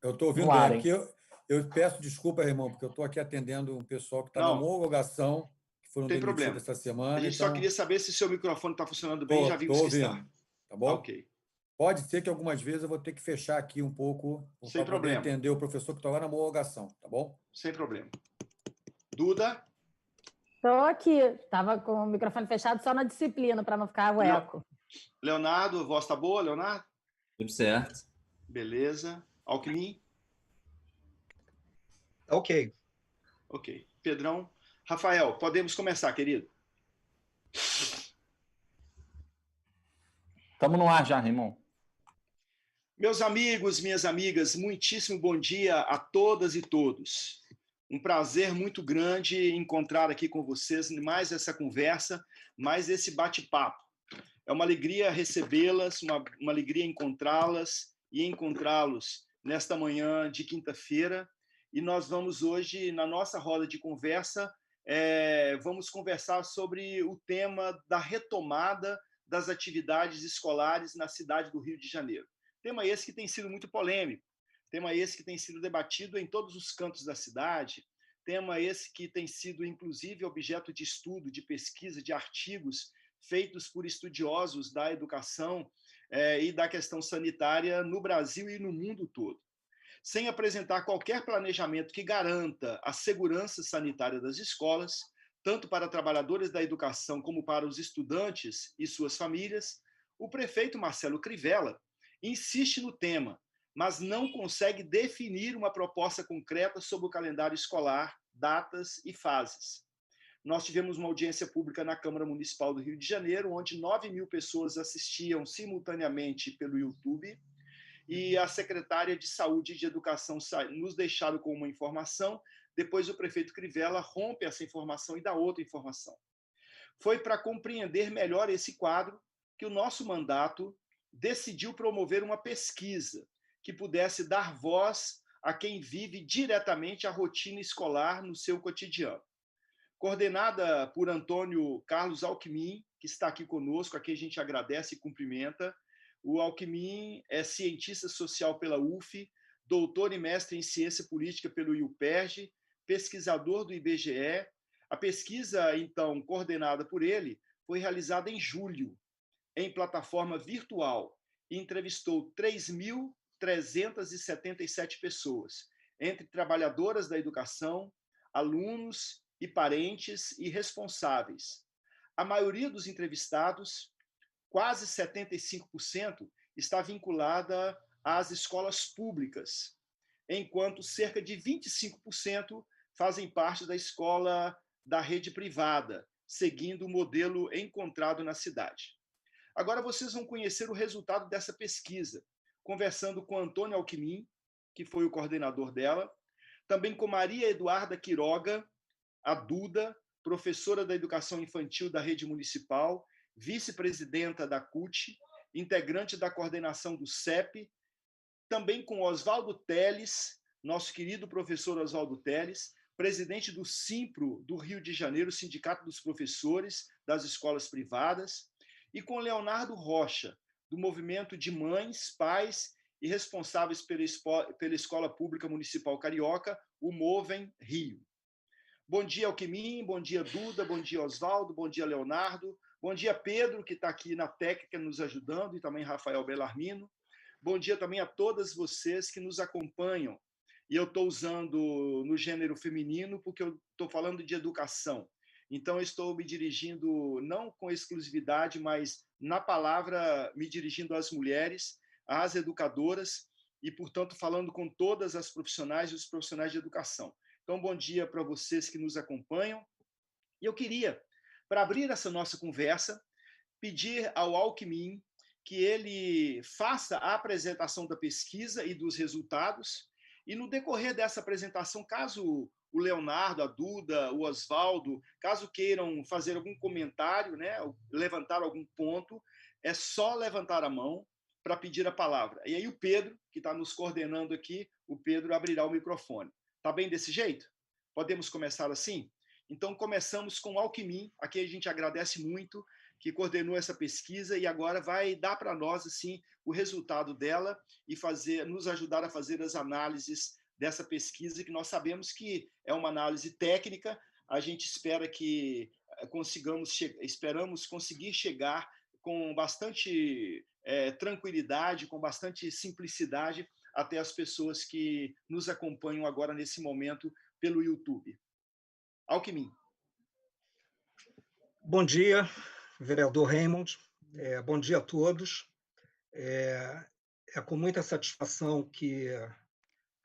Eu estou ouvindo no bem. ar, Aqui hein? eu peço desculpa, irmão, porque eu estou aqui atendendo um pessoal que está na Não, homologação, que foram não tem demitidos problema. essa A semana. gente só Então, queria saber se seu microfone está funcionando bem, já estou vimos que ouvindo, está. tá bom? Ok, Pode ser que algumas vezes eu vou ter que fechar aqui um pouco sem para poder problema, atender o professor que está lá na homologação, tá bom? sem problema. Duda, Estou aqui. Estava com o microfone fechado só na disciplina, para não ficar o eco. Leonardo, a voz está boa, Leonardo? Tudo certo. Beleza. Alckmin? Ok. Ok. Pedrão? Rafael, podemos começar, querido? Estamos no ar já, Raimon. Meus amigos, minhas amigas, muitíssimo bom dia a todas e todos. Um prazer muito grande encontrar aqui com vocês mais essa conversa, mais esse bate-papo. É uma alegria recebê-las, uma alegria encontrá-las e encontrá-los nesta manhã de quinta-feira. E nós vamos hoje, na nossa roda de conversa, vamos conversar sobre o tema da retomada das atividades escolares na cidade do Rio de Janeiro. Tema esse que tem sido muito polêmico, tema esse que tem sido debatido em todos os cantos da cidade, tema esse que tem sido, inclusive, objeto de estudo, de pesquisa, de artigos feitos por estudiosos da educação e da questão sanitária no Brasil e no mundo todo. Sem apresentar qualquer planejamento que garanta a segurança sanitária das escolas, tanto para trabalhadores da educação como para os estudantes e suas famílias, o prefeito Marcelo Crivella insiste no tema, mas não consegue definir uma proposta concreta sobre o calendário escolar, datas e fases. Nós tivemos uma audiência pública na Câmara Municipal do Rio de Janeiro, onde 9.000 pessoas assistiam simultaneamente pelo YouTube, e a secretária de Saúde e de Educação nos deixaram com uma informação, depois o prefeito Crivella rompe essa informação e dá outra informação. Foi para compreender melhor esse quadro que o nosso mandato decidiu promover uma pesquisa que pudesse dar voz a quem vive diretamente a rotina escolar no seu cotidiano. Coordenada por Antônio Carlos Alckmin, que está aqui conosco, a quem a gente agradece e cumprimenta. O Alckmin é cientista social pela UF, doutor e mestre em ciência política pelo IUPERJ, pesquisador do IBGE. A pesquisa, então, coordenada por ele, foi realizada em julho, em plataforma virtual, e entrevistou 3.377 pessoas, entre trabalhadoras da educação, alunos e parentes e responsáveis. A maioria dos entrevistados, quase 75%, está vinculada às escolas públicas, enquanto cerca de 25% fazem parte da escola da rede privada, seguindo o modelo encontrado na cidade. Agora vocês vão conhecer o resultado dessa pesquisa, conversando com Antônio Alckmin, que foi o coordenador dela, também com Maria Eduarda Quiroga, a Duda, professora da Educação Infantil da Rede Municipal, vice-presidenta da CUT, integrante da coordenação do CEP, também com Oswaldo Teles, nosso querido professor Oswaldo Teles, presidente do SIMPRO do Rio de Janeiro, Sindicato dos Professores das Escolas Privadas, e com Leonardo Rocha, do Movimento de Mães, Pais e Responsáveis pela Escola Pública Municipal Carioca, o Movem Rio. Bom dia, Alckmin, bom dia, Duda, bom dia, Oswaldo, bom dia, Leonardo, bom dia, Pedro, que está aqui na técnica nos ajudando, e também Rafael Bellarmino. Bom dia também a todas vocês que nos acompanham. E eu estou usando no gênero feminino porque eu estou falando de educação. Então, eu estou me dirigindo, não com exclusividade, mas na palavra, me dirigindo às mulheres, às educadoras, e, portanto, falando com todas as profissionais e os profissionais de educação. Então, bom dia para vocês que nos acompanham. E eu queria, para abrir essa nossa conversa, pedir ao Alckmin que ele faça a apresentação da pesquisa e dos resultados, e no decorrer dessa apresentação, caso o Leonardo, a Duda, o Oswaldo, caso queiram fazer algum comentário, né, levantar algum ponto, é só levantar a mão para pedir a palavra. E aí o Pedro, que está nos coordenando aqui, o Pedro abrirá o microfone. Está bem desse jeito? Podemos começar assim? Então, começamos com o Alckmin, a quem a gente agradece muito, que coordenou essa pesquisa e agora vai dar para nós assim, o resultado dela e nos ajudar a fazer as análises dessa pesquisa, que nós sabemos que é uma análise técnica. A gente espera que esperamos conseguir chegar com bastante tranquilidade, com bastante simplicidade até as pessoas que nos acompanham agora nesse momento pelo YouTube. Alckmin. Bom dia, vereador Raymond. Bom dia a todos. É com muita satisfação que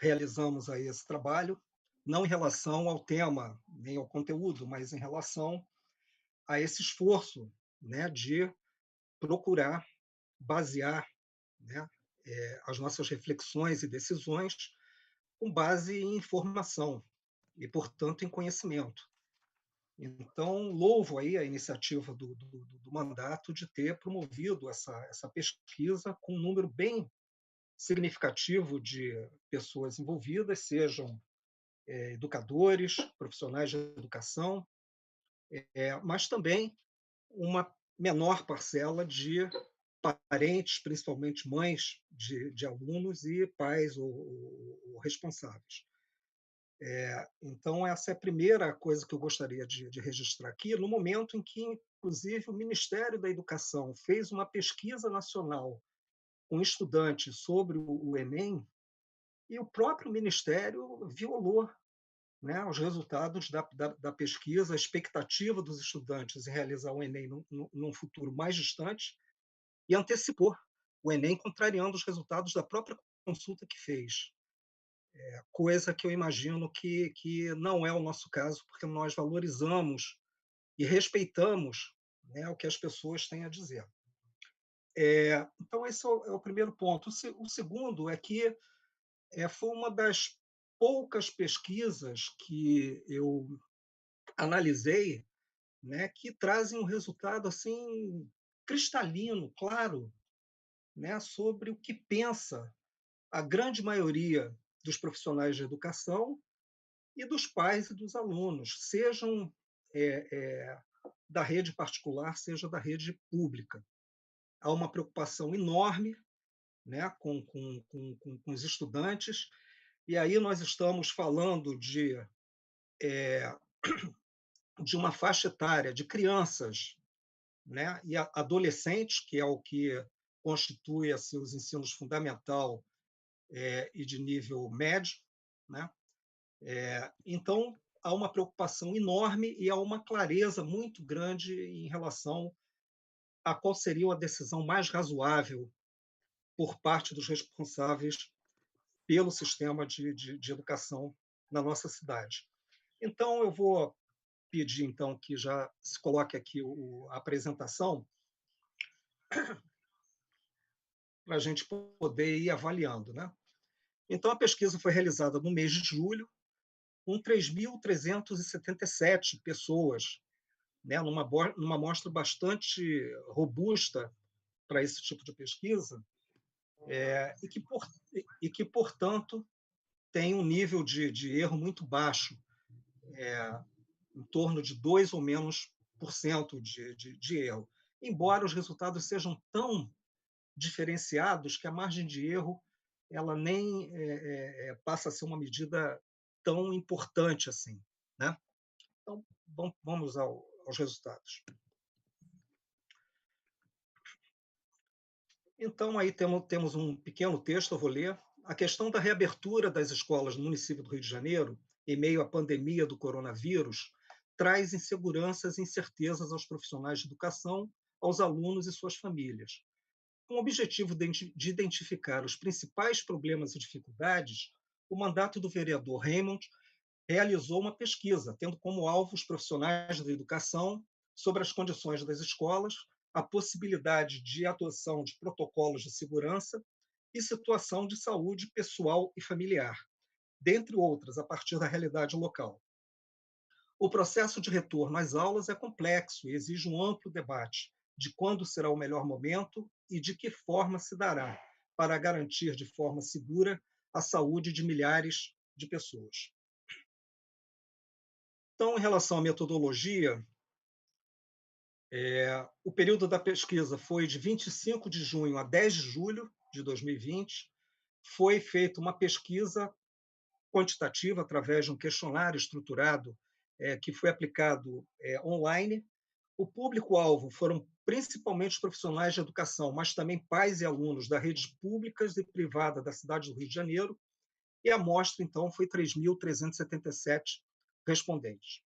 realizamos aí esse trabalho, não em relação ao tema, nem ao conteúdo, mas em relação a esse esforço, né, de procurar basear, né, as nossas reflexões e decisões com base em informação e, portanto, em conhecimento. Então, louvo aí a iniciativa do mandato de ter promovido essa pesquisa com um número bem significativo de pessoas envolvidas, sejam educadores, profissionais de educação, mas também uma menor parcela de parentes, principalmente mães de alunos e pais ou responsáveis. Então, essa é a primeira coisa que eu gostaria de registrar aqui, no momento em que, inclusive, o Ministério da Educação fez uma pesquisa nacional com estudantes sobre o Enem, e o próprio Ministério violou, né, os resultados da pesquisa, a expectativa dos estudantes em realizar o Enem num futuro mais distante, e antecipou o Enem, contrariando os resultados da própria consulta que fez. Coisa que eu imagino que não é o nosso caso, porque nós valorizamos e respeitamos, né, o que as pessoas têm a dizer. Então, esse é o primeiro ponto. O segundo é que foi uma das poucas pesquisas que eu analisei, né, que trazem um resultado assim cristalino, claro, né, sobre o que pensa a grande maioria dos profissionais de educação e dos pais e dos alunos, sejam da rede particular, seja da rede pública. Há uma preocupação enorme, né, com os estudantes, e aí nós estamos falando de uma faixa etária de crianças, né, e adolescentes, que é o que constitui assim, os ensinos fundamental e de nível médio, né? Então, há uma preocupação enorme e há uma clareza muito grande em relação a qual seria a decisão mais razoável por parte dos responsáveis pelo sistema de educação na nossa cidade. Então, eu vou pedir então que já se coloque aqui a apresentação para a gente poder ir avaliando, né? Então, a pesquisa foi realizada no mês de julho, com 3.377 pessoas, né, numa amostra bastante robusta para esse tipo de pesquisa, e que, portanto, tem um nível de erro muito baixo, em torno de 2 ou menos por cento de erro, embora os resultados sejam tão diferenciados que a margem de erro ela nem passa a ser uma medida tão importante assim, né? Então, vamos aos resultados. Então, aí temos um pequeno texto, eu vou ler. A questão da reabertura das escolas no município do Rio de Janeiro, em meio à pandemia do coronavírus, traz inseguranças e incertezas aos profissionais de educação, aos alunos e suas famílias. Com o objetivo de identificar os principais problemas e dificuldades, o mandato do vereador Raymond realizou uma pesquisa, tendo como alvo os profissionais da educação sobre as condições das escolas, a possibilidade de adoção de protocolos de segurança e situação de saúde pessoal e familiar, dentre outras, a partir da realidade local. O processo de retorno às aulas é complexo e exige um amplo debate de quando será o melhor momento e de que forma se dará para garantir de forma segura a saúde de milhares de pessoas. Então, em relação à metodologia, o período da pesquisa foi de 25 de junho a 10 de julho, de 2020, foi feita uma pesquisa quantitativa através de um questionário estruturado que foi aplicado online. O público-alvo foram principalmente os profissionais de educação, mas também pais e alunos das redes públicas e privadas da cidade do Rio de Janeiro, e a amostra, então, foi 3.377 respondentes.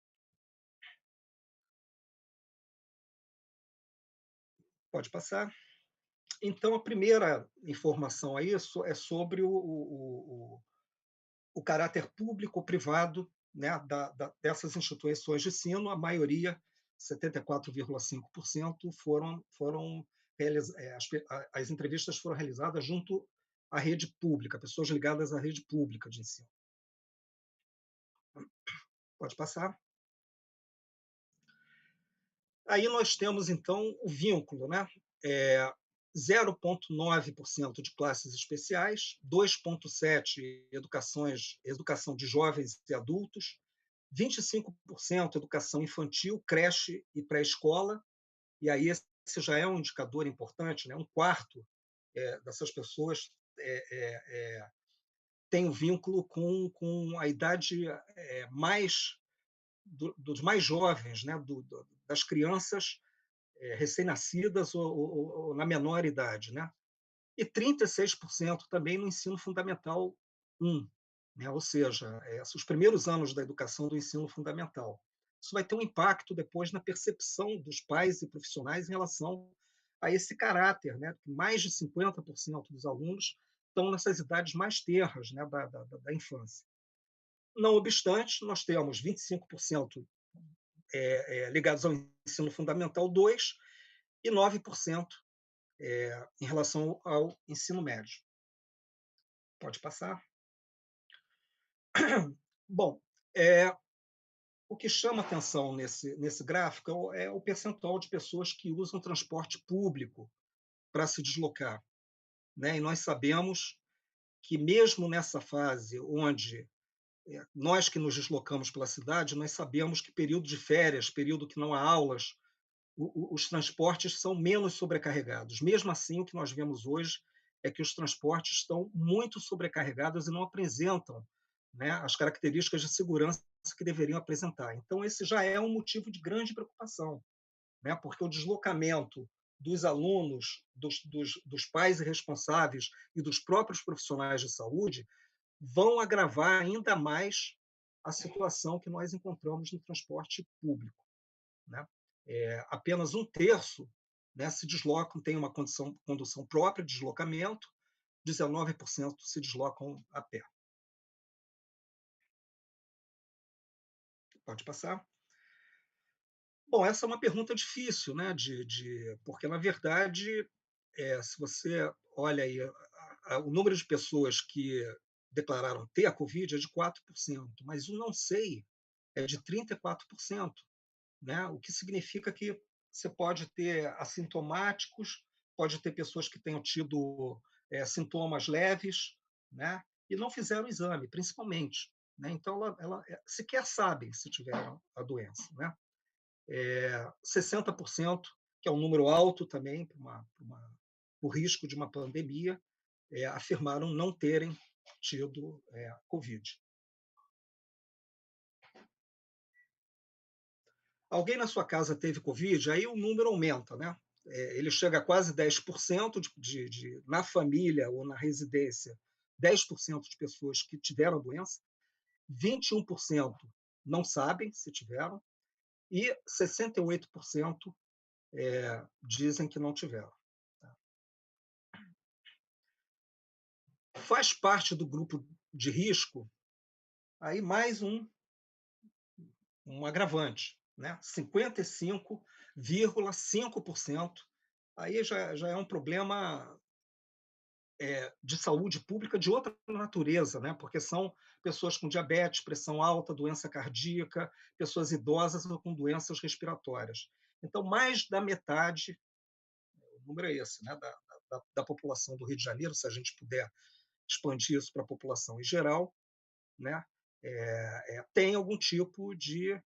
Pode passar. Então, a primeira informação a isso é sobre o caráter público-privado, né, dessas instituições de ensino. A maioria, 74,5%, as entrevistas foram realizadas junto à rede pública, pessoas ligadas à rede pública de ensino. Pode passar. Aí nós temos, então, o vínculo, né? 0,9% de classes especiais, 2,7% educação de jovens e adultos, 25% educação infantil, creche e pré-escola, e aí esse já é um indicador importante, né? Um quarto dessas pessoas tem um vínculo com a idade dos mais jovens, né? Das crianças recém-nascidas ou na menor idade, né? E 36% também no ensino fundamental 1, né? Ou seja, os primeiros anos da educação do ensino fundamental. Isso vai ter um impacto depois na percepção dos pais e profissionais em relação a esse caráter, né? Mais de 50% dos alunos estão nessas idades mais tenras, né? da infância. Não obstante, nós temos 25% ligados ao ensino fundamental 2 e 9% em relação ao ensino médio. Pode passar. Bom, o que chama atenção nesse gráfico é o percentual de pessoas que usam transporte público para se deslocar, né? E nós sabemos que, mesmo nessa fase onde nós que nos deslocamos pela cidade, nós sabemos que período de férias, período que não há aulas, os transportes são menos sobrecarregados. Mesmo assim, o que nós vemos hoje é que os transportes estão muito sobrecarregados e não apresentam, né, as características de segurança que deveriam apresentar. Então, esse já é um motivo de grande preocupação, né, porque o deslocamento dos alunos, dos pais responsáveis e dos próprios profissionais de saúde vão agravar ainda mais a situação que nós encontramos no transporte público, né? Apenas 1/3, né, se deslocam, tem uma condução própria de deslocamento, 19% se deslocam a pé. Pode passar. Bom, essa é uma pergunta difícil, né, porque, na verdade, se você olha aí o número de pessoas que declararam ter a Covid é de 4%, mas o não sei é de 34%. Né? O que significa que você pode ter assintomáticos, pode ter pessoas que tenham tido sintomas leves, né? E não fizeram o exame, principalmente. Né? Então, ela sequer sabem se tiveram a doença. Né? 60%, que é um número alto também para o risco de uma pandemia, afirmaram não terem tido Covid. Alguém na sua casa teve Covid, aí o número aumenta, né? Ele chega a quase 10% na família ou na residência, 10% de pessoas que tiveram a doença, 21% não sabem se tiveram, e 68% dizem que não tiveram. Faz parte do grupo de risco, aí mais um agravante, né? 55,5%. Aí já é um problema de saúde pública de outra natureza, né? Porque são pessoas com diabetes, pressão alta, doença cardíaca, pessoas idosas ou com doenças respiratórias. Então, mais da metade, o número é esse, né? da população do Rio de Janeiro, se a gente puder expandir isso para a população em geral, né? Tem algum tipo de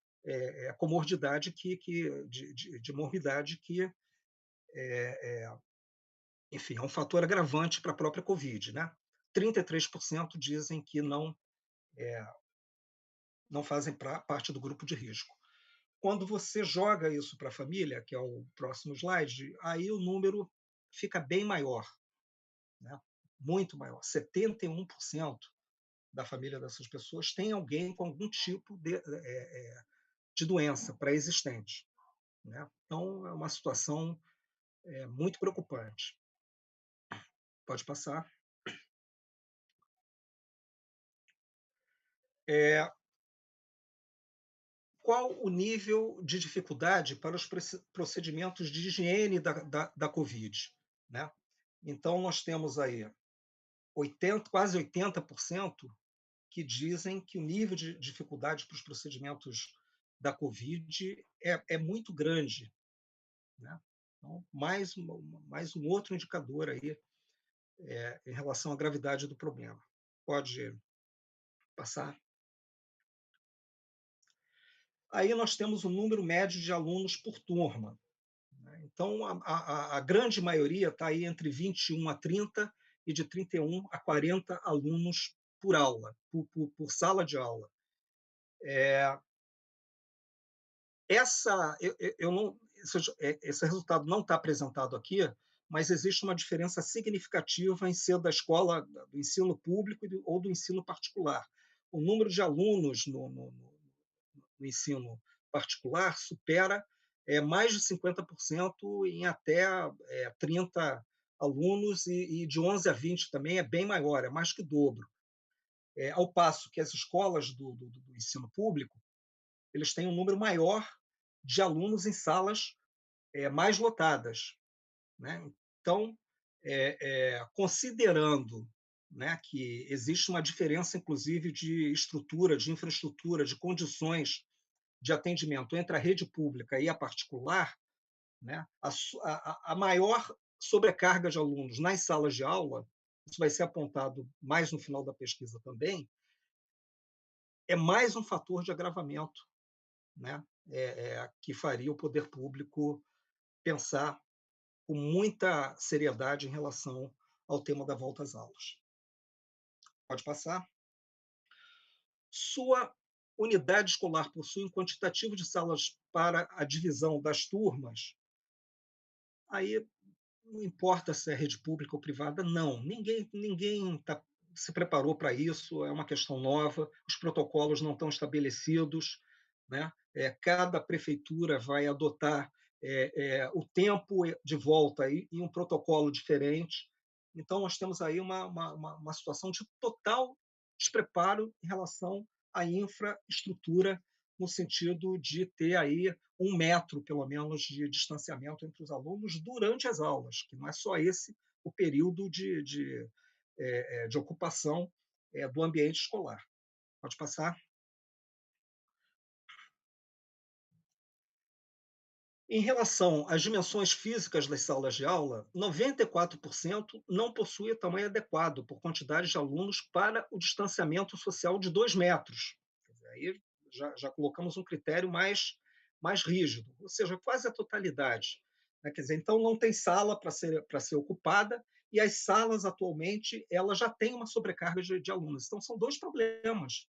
comorbidade de morbidade que enfim, é um fator agravante para a própria Covid, né? 33% dizem que não fazem parte do grupo de risco. Quando você joga isso para a família, que é o próximo slide, aí o número fica bem maior, né? Muito maior. 71% da família dessas pessoas tem alguém com algum tipo de doença pré-existente, né? Então, é uma situação muito preocupante. Pode passar. Qual o nível de dificuldade para os procedimentos de higiene da Covid, né? Então, nós temos aí quase 80% que dizem que o nível de dificuldade para os procedimentos da Covid é muito grande, né? Então, mais um outro indicador aí em relação à gravidade do problema. Pode passar. Aí nós temos o número médio de alunos por turma, né? Então, a grande maioria está aí entre 21 a 30 e de 31 a 40 alunos por aula, por sala de aula. Esse resultado não está apresentado aqui, mas existe uma diferença significativa em ser da escola do ensino público ou do ensino particular. O número de alunos no ensino particular supera mais de 50% em até 30 alunos, e de 11 a 20 também é bem maior, é mais que o dobro. Ao passo que as escolas do ensino público, eles têm um número maior de alunos em salas mais lotadas, né? Então, considerando, né, que existe uma diferença, inclusive, de estrutura, de infraestrutura, de condições de atendimento entre a rede pública e a particular, né, a maior sobrecarga de alunos nas salas de aula, isso vai ser apontado mais no final da pesquisa também, é mais um fator de agravamento, né, que faria o poder público pensar com muita seriedade em relação ao tema da volta às aulas. Pode passar. Sua unidade escolar possui um quantitativo de salas para a divisão das turmas? Aí não importa se é rede pública ou privada, não. Ninguém se preparou para isso, é uma questão nova, os protocolos não estão estabelecidos, né? Cada prefeitura vai adotar o tempo de volta e um protocolo diferente. Então, nós temos aí uma situação de total despreparo em relação à infraestrutura, no sentido de ter aí 1 metro, pelo menos, de distanciamento entre os alunos durante as aulas, que não é só esse o período de ocupação do ambiente escolar. Pode passar. Em relação às dimensões físicas das salas de aula, 94% não possui tamanho adequado por quantidade de alunos para o distanciamento social de 2 metros. Aí já colocamos um critério mais rígido, ou seja, quase a totalidade, né? Quer dizer, então não tem sala para ser ocupada, e as salas atualmente elas já têm uma sobrecarga de alunos. Então são dois problemas,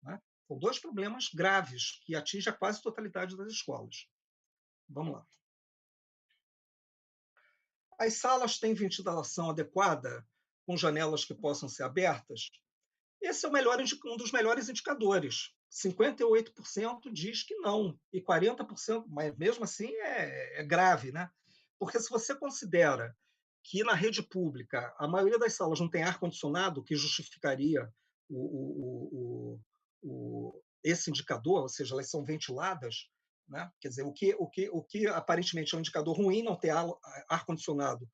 né? São dois problemas graves que atingem a quase totalidade das escolas. Vamos lá. As salas têm ventilação adequada, com janelas que possam ser abertas? Esse é um dos melhores indicadores. 58% diz que não, e 40%, mas mesmo assim é grave, né? Porque se você considera que na rede pública a maioria das salas não tem ar-condicionado, que justificaria esse indicador, ou seja, elas são ventiladas, né? Quer dizer, o que aparentemente é um indicador ruim, não ter ar-condicionado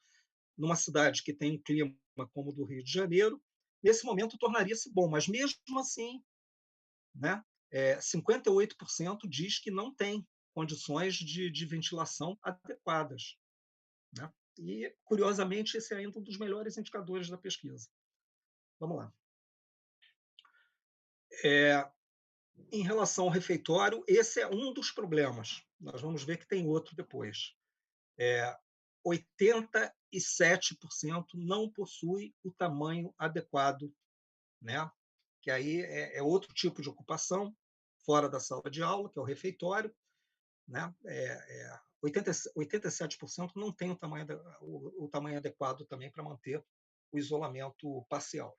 numa cidade que tem um clima como o do Rio de Janeiro, nesse momento tornaria-se bom, mas mesmo assim, né, 58% diz que não tem condições de ventilação adequadas, né? E, curiosamente, esse é ainda um dos melhores indicadores da pesquisa. Vamos lá. Em relação ao refeitório, esse é um dos problemas. Nós vamos ver que tem outro depois. 87% não possui o tamanho adequado, né? Que aí é outro tipo de ocupação, fora da sala de aula, que é o refeitório, né? 87% não tem o tamanho adequado também para manter o isolamento parcial.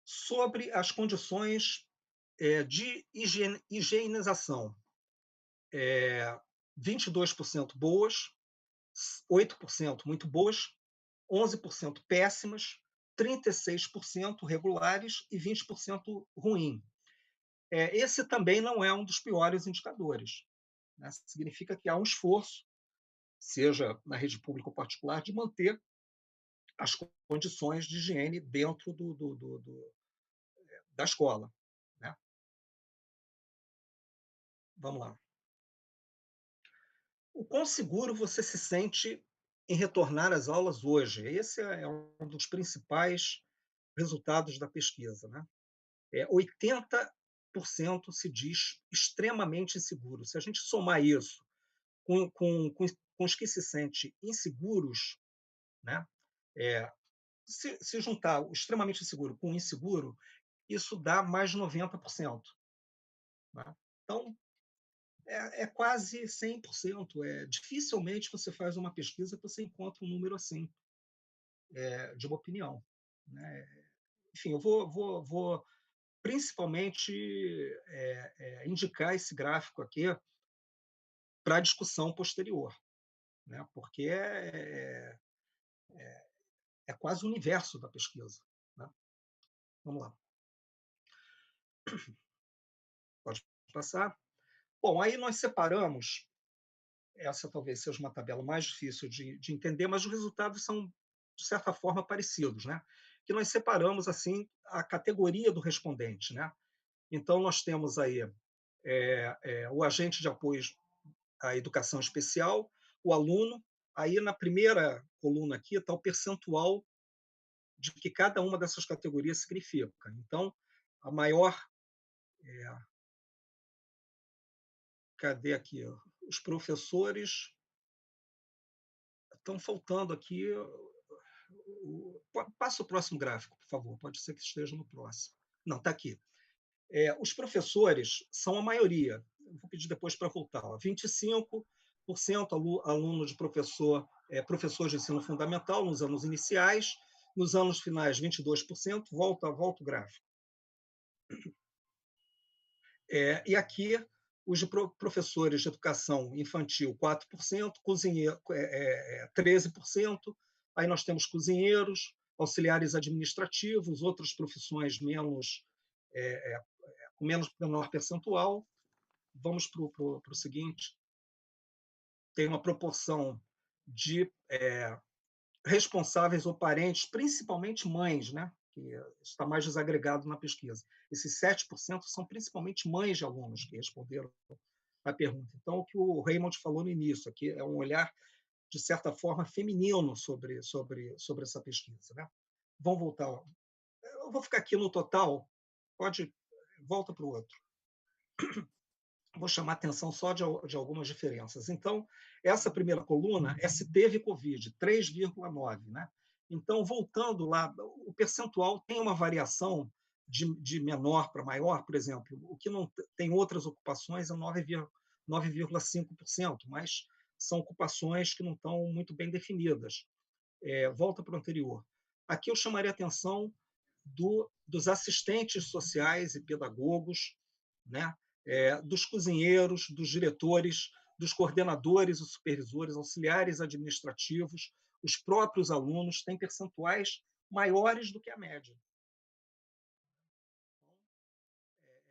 Sobre as condições de higienização, 22% boas, 8% muito boas, 11% péssimas, 36% regulares e 20% ruim. Esse também não é um dos piores indicadores, né? Significa que há um esforço, seja na rede pública ou particular, de manter as condições de higiene dentro da escola, né? Vamos lá. O quão seguro você se sente em retornar às aulas hoje? Esse é um dos principais resultados da pesquisa, né? 80% se diz extremamente inseguro. Se a gente somar isso com os que se sentem inseguros, né? Se juntar o extremamente inseguro com o inseguro, isso dá mais de 90%. Né? Então, é quase 100%. Dificilmente você faz uma pesquisa que você encontra um número assim, de uma opinião. Né? Enfim, eu vou principalmente indicar esse gráfico aqui para a discussão posterior, né? Porque é quase o universo da pesquisa. Né? Vamos lá. Pode passar. Bom, aí nós separamos, essa talvez seja uma tabela mais difícil de entender, mas os resultados são, de certa forma, parecidos, né? Que nós separamos assim a categoria do respondente, né? Então, nós temos aí o agente de apoio à educação especial, o aluno. Aí, na primeira coluna aqui, está o percentual de que cada uma dessas categorias significa. Então, a maior... cadê aqui? Os professores... Estão faltando aqui... Passa o próximo gráfico, por favor. Pode ser que esteja no próximo. Não, está aqui. Os professores são a maioria. Vou pedir depois para voltar. 25% aluno de professor de ensino fundamental nos anos iniciais, nos anos finais 22%, volta o gráfico. E aqui os de professores de educação infantil 4%, cozinheiro 13%, aí nós temos cozinheiros, auxiliares administrativos, outras profissões com menor percentual. Vamos para o seguinte. Tem uma proporção de responsáveis ou parentes, principalmente mães, né? Que está mais desagregado na pesquisa. Esses 7% são principalmente mães de alunos que responderam à pergunta. Então, o que o Raymond falou no início aqui é um olhar, de certa forma, feminino sobre essa pesquisa. Né? Vamos voltar. Eu vou ficar aqui no total. Volta para o outro. Vou chamar a atenção só de algumas diferenças. Então, essa primeira coluna é se teve Covid, 3,9. Né? Então, voltando lá, o percentual tem uma variação de menor para maior, por exemplo. O que não tem outras ocupações é 9,5%, mas são ocupações que não estão muito bem definidas. Volta para o anterior. Aqui eu chamaria a atenção dos assistentes sociais e pedagogos, né? Dos cozinheiros, dos diretores, dos coordenadores e supervisores, auxiliares administrativos, os próprios alunos têm percentuais maiores do que a média. Então,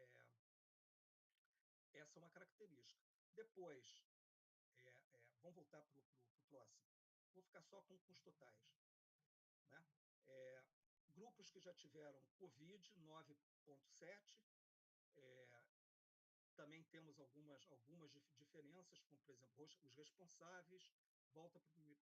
essa é uma característica. Depois, vamos voltar para o próximo. Vou ficar só com os totais. Né? Grupos que já tiveram Covid, 9,7%. Também temos algumas diferenças, como, por exemplo, os responsáveis. Volta para o primeiro.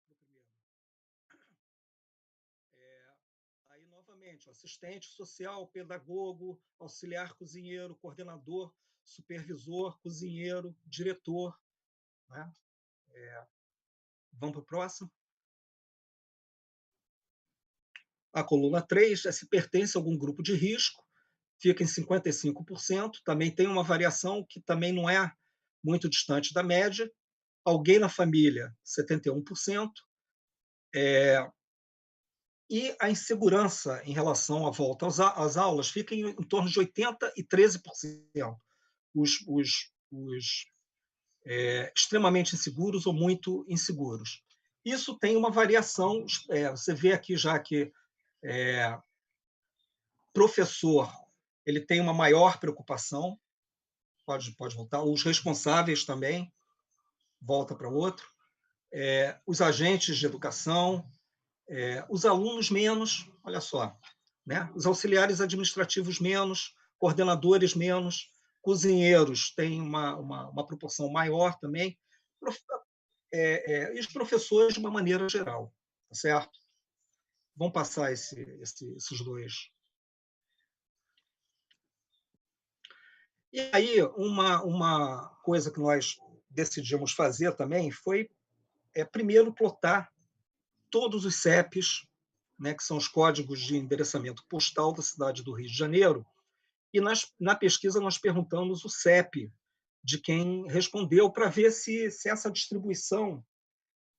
Aí, novamente, assistente social, pedagogo, auxiliar cozinheiro, coordenador, supervisor, cozinheiro, diretor. Né? Vamos para o próximo. A coluna 3 é se pertence a algum grupo de risco, fica em 55%, também tem uma variação que também não é muito distante da média. Alguém na família, 71%. E a insegurança em relação à volta às aulas fica em torno de 80% e 13%. Os extremamente inseguros ou muito inseguros. Isso tem uma variação, você vê aqui já que professor ele tem uma maior preocupação, pode voltar, os responsáveis também, volta para outro, os agentes de educação, os alunos menos, olha só, né? Os auxiliares administrativos menos, coordenadores menos, cozinheiros têm uma proporção maior também, e os professores de uma maneira geral, tá certo? Vamos passar esses dois. E aí, uma coisa que nós decidimos fazer também foi, primeiro, plotar todos os CEPs, né, que são os códigos de endereçamento postal da cidade do Rio de Janeiro, e na pesquisa nós perguntamos o CEP de quem respondeu para ver se essa distribuição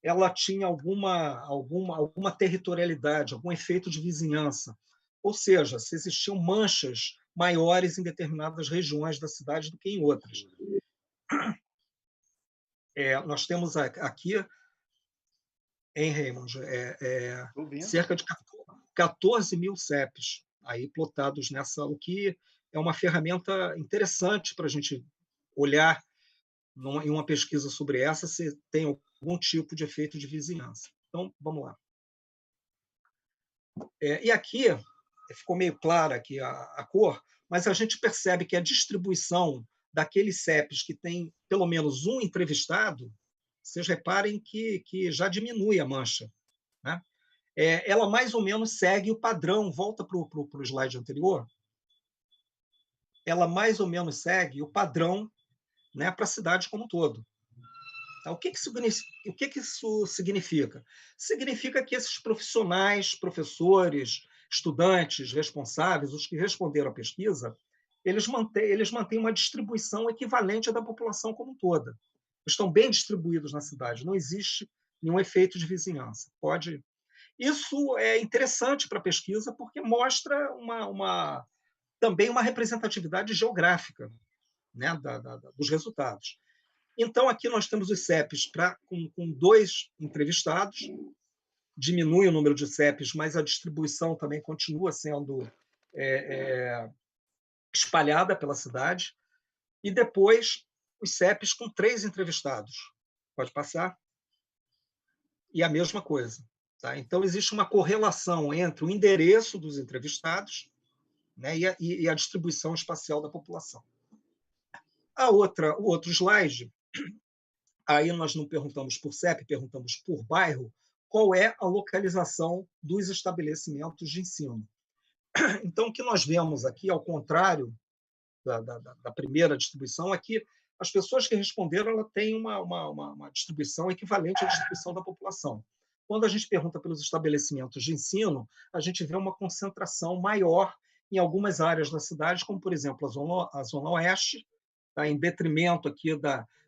ela tinha alguma territorialidade, algum efeito de vizinhança, ou seja, se existiam manchas maiores em determinadas regiões da cidade do que em outras. Nós temos aqui, em Raymond, cerca de 14 mil CEPs aí plotados nessa, o que é uma ferramenta interessante para a gente olhar em uma pesquisa sobre essa se tem algum tipo de efeito de vizinhança. Então, vamos lá. E aqui, ficou meio clara aqui a cor, mas a gente percebe que a distribuição daqueles CEPs que tem pelo menos um entrevistado, vocês reparem que já diminui a mancha. Né? Ela mais ou menos segue o padrão, volta para o slide anterior, ela mais ou menos segue o padrão, né, para a cidade como um todo. O que isso significa? Significa que esses profissionais, professores, estudantes, responsáveis, os que responderam à pesquisa, eles mantêm uma distribuição equivalente à da população como um toda. Estão bem distribuídos na cidade, não existe nenhum efeito de vizinhança. Isso é interessante para a pesquisa porque mostra também uma representatividade geográfica, né, dos resultados. Então, aqui nós temos os CEPs com 2 entrevistados, diminui o número de CEPs, mas a distribuição também continua sendo espalhada pela cidade, e depois os CEPs com 3 entrevistados. Pode passar? E a mesma coisa. Tá? Então, existe uma correlação entre o endereço dos entrevistados, né, e a distribuição espacial da população. O outro slide, aí nós não perguntamos por CEP, perguntamos por bairro, qual é a localização dos estabelecimentos de ensino. Então, o que nós vemos aqui, ao contrário da primeira distribuição, é que as pessoas que responderam ela têm uma distribuição equivalente à distribuição da população. Quando a gente pergunta pelos estabelecimentos de ensino, a gente vê uma concentração maior em algumas áreas da cidade, como, por exemplo, a Zona Oeste, tá, em detrimento aqui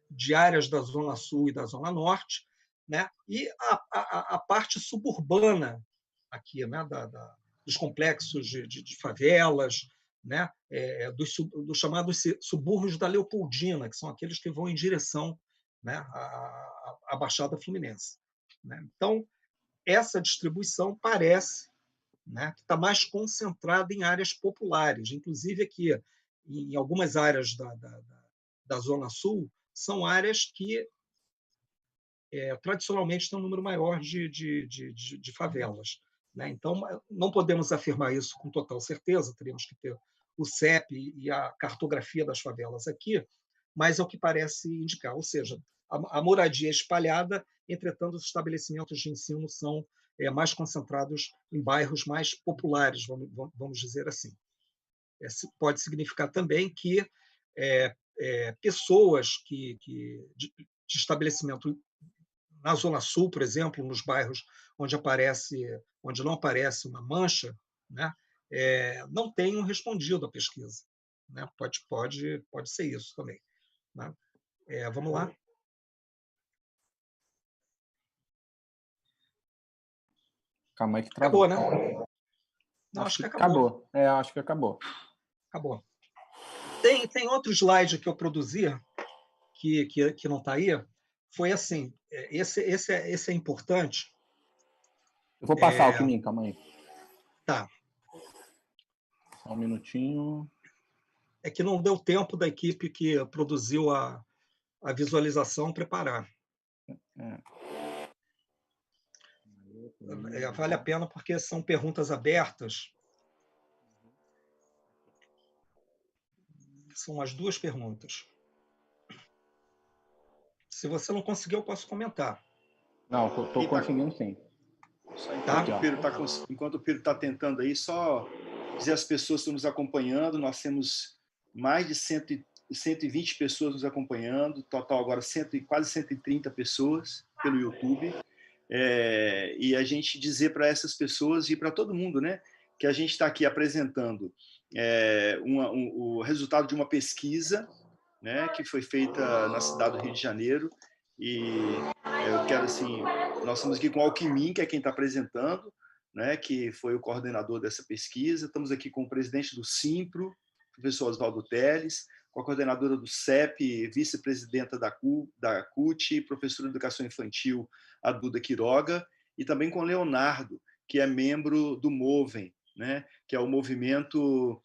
de áreas da Zona Sul e da Zona Norte, né? E a parte suburbana aqui, né? Dos complexos de favelas, né? Dos chamados subúrbios da Leopoldina, que são aqueles que vão em direção, né, à Baixada Fluminense. Né? Então, essa distribuição parece, né, que está mais concentrada em áreas populares, inclusive aqui, em algumas áreas da Zona Sul, são áreas que tradicionalmente têm um número maior de favelas. Né? Então, não podemos afirmar isso com total certeza, teríamos que ter o CEP e a cartografia das favelas aqui, mas é o que parece indicar, ou seja, a moradia é espalhada, entretanto, os estabelecimentos de ensino são mais concentrados em bairros mais populares, vamos dizer assim. Pode significar também que, pessoas de estabelecimento na Zona Sul, por exemplo, nos bairros onde não aparece uma mancha, né, não tenham respondido à pesquisa, né? Pode ser isso também, né? Vamos lá. Calma aí que travou. Acabou, né? Não, acho que acabou. Acho que acabou. Acabou. Tem outro slide que eu produzi, que não está aí. Foi assim, esse é importante. Eu vou passar, Alckmin, calma aí. Tá. Só um minutinho. É que não deu tempo da equipe que produziu a visualização preparar. Vale a pena porque são perguntas abertas. São as duas perguntas. Se você não conseguiu, eu posso comentar. Não, estou conseguindo sim. Enquanto o Pedro está tentando aí, só dizer às pessoas que estão nos acompanhando, nós temos mais de 120 pessoas nos acompanhando, total agora quase 130 pessoas pelo YouTube. E a gente dizer para essas pessoas e para todo mundo, né, que a gente está aqui apresentando o resultado de uma pesquisa, né, que foi feita na cidade do Rio de Janeiro. E eu quero, assim, nós estamos aqui com o Alckmin, que é quem está apresentando, né, que foi o coordenador dessa pesquisa. Estamos aqui com o presidente do Simpro, professor Oswaldo Teles, com a coordenadora do CEP, vice-presidenta da CUT, professora de Educação Infantil, a Duda Quiroga, e também com o Leonardo, que é membro do MOVEM, né, que é o movimento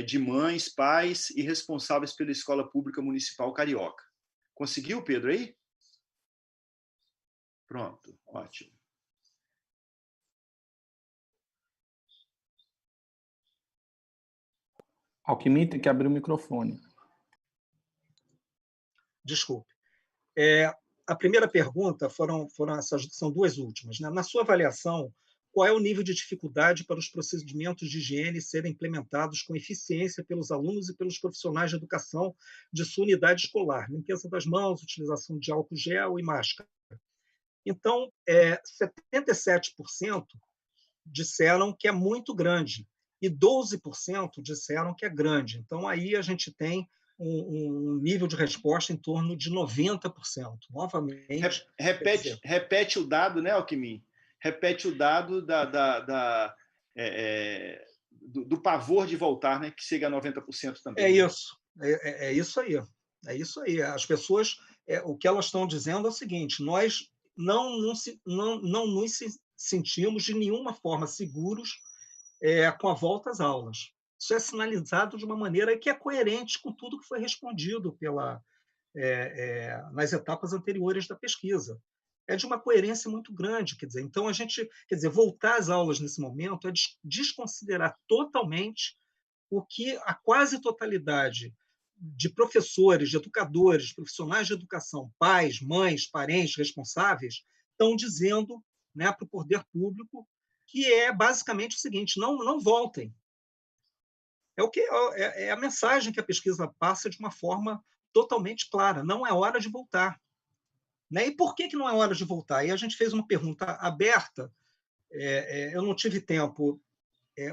de mães, pais e responsáveis pela Escola Pública Municipal Carioca. Conseguiu, Pedro, aí? Pronto, ótimo. Alckmin tem que abrir o microfone. Desculpe. A primeira pergunta são duas últimas, né? Na sua avaliação, qual é o nível de dificuldade para os procedimentos de higiene serem implementados com eficiência pelos alunos e pelos profissionais de educação de sua unidade escolar? Limpeza das mãos, utilização de álcool gel e máscara. Então, 77% disseram que é muito grande e 12% disseram que é grande. Então, aí a gente tem um nível de resposta em torno de 90%. Novamente... Repete o dado, né, Alckmin? Repete o dado do pavor de voltar, né, que chega a 90% também. É isso. É isso aí. É isso aí. As pessoas, o que elas estão dizendo é o seguinte: nós não nos sentimos de nenhuma forma seguros com a volta às aulas. Isso é sinalizado de uma maneira que é coerente com tudo que foi respondido nas etapas anteriores da pesquisa. É de uma coerência muito grande. Então, voltar às aulas nesse momento é desconsiderar totalmente o que a quase totalidade de professores, de educadores, profissionais de educação, pais, mães, parentes, responsáveis, estão dizendo, né, para o poder público, que é basicamente o seguinte: não voltem. É a mensagem que a pesquisa passa de uma forma totalmente clara. Não é hora de voltar. Né? E por que não é hora de voltar? Aí a gente fez uma pergunta aberta. Eu não tive tempo.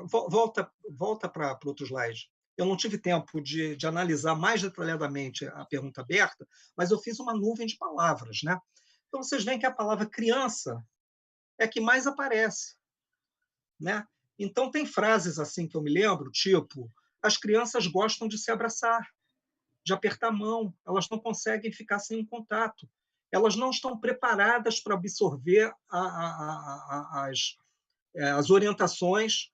Volta para outro slide. Eu não tive tempo de analisar mais detalhadamente a pergunta aberta, mas eu fiz uma nuvem de palavras. Né? Então, vocês veem que a palavra criança é a que mais aparece. Né? Então, tem frases assim que eu me lembro, tipo: as crianças gostam de se abraçar, de apertar a mão, elas não conseguem ficar sem um contato, elas não estão preparadas para absorver as orientações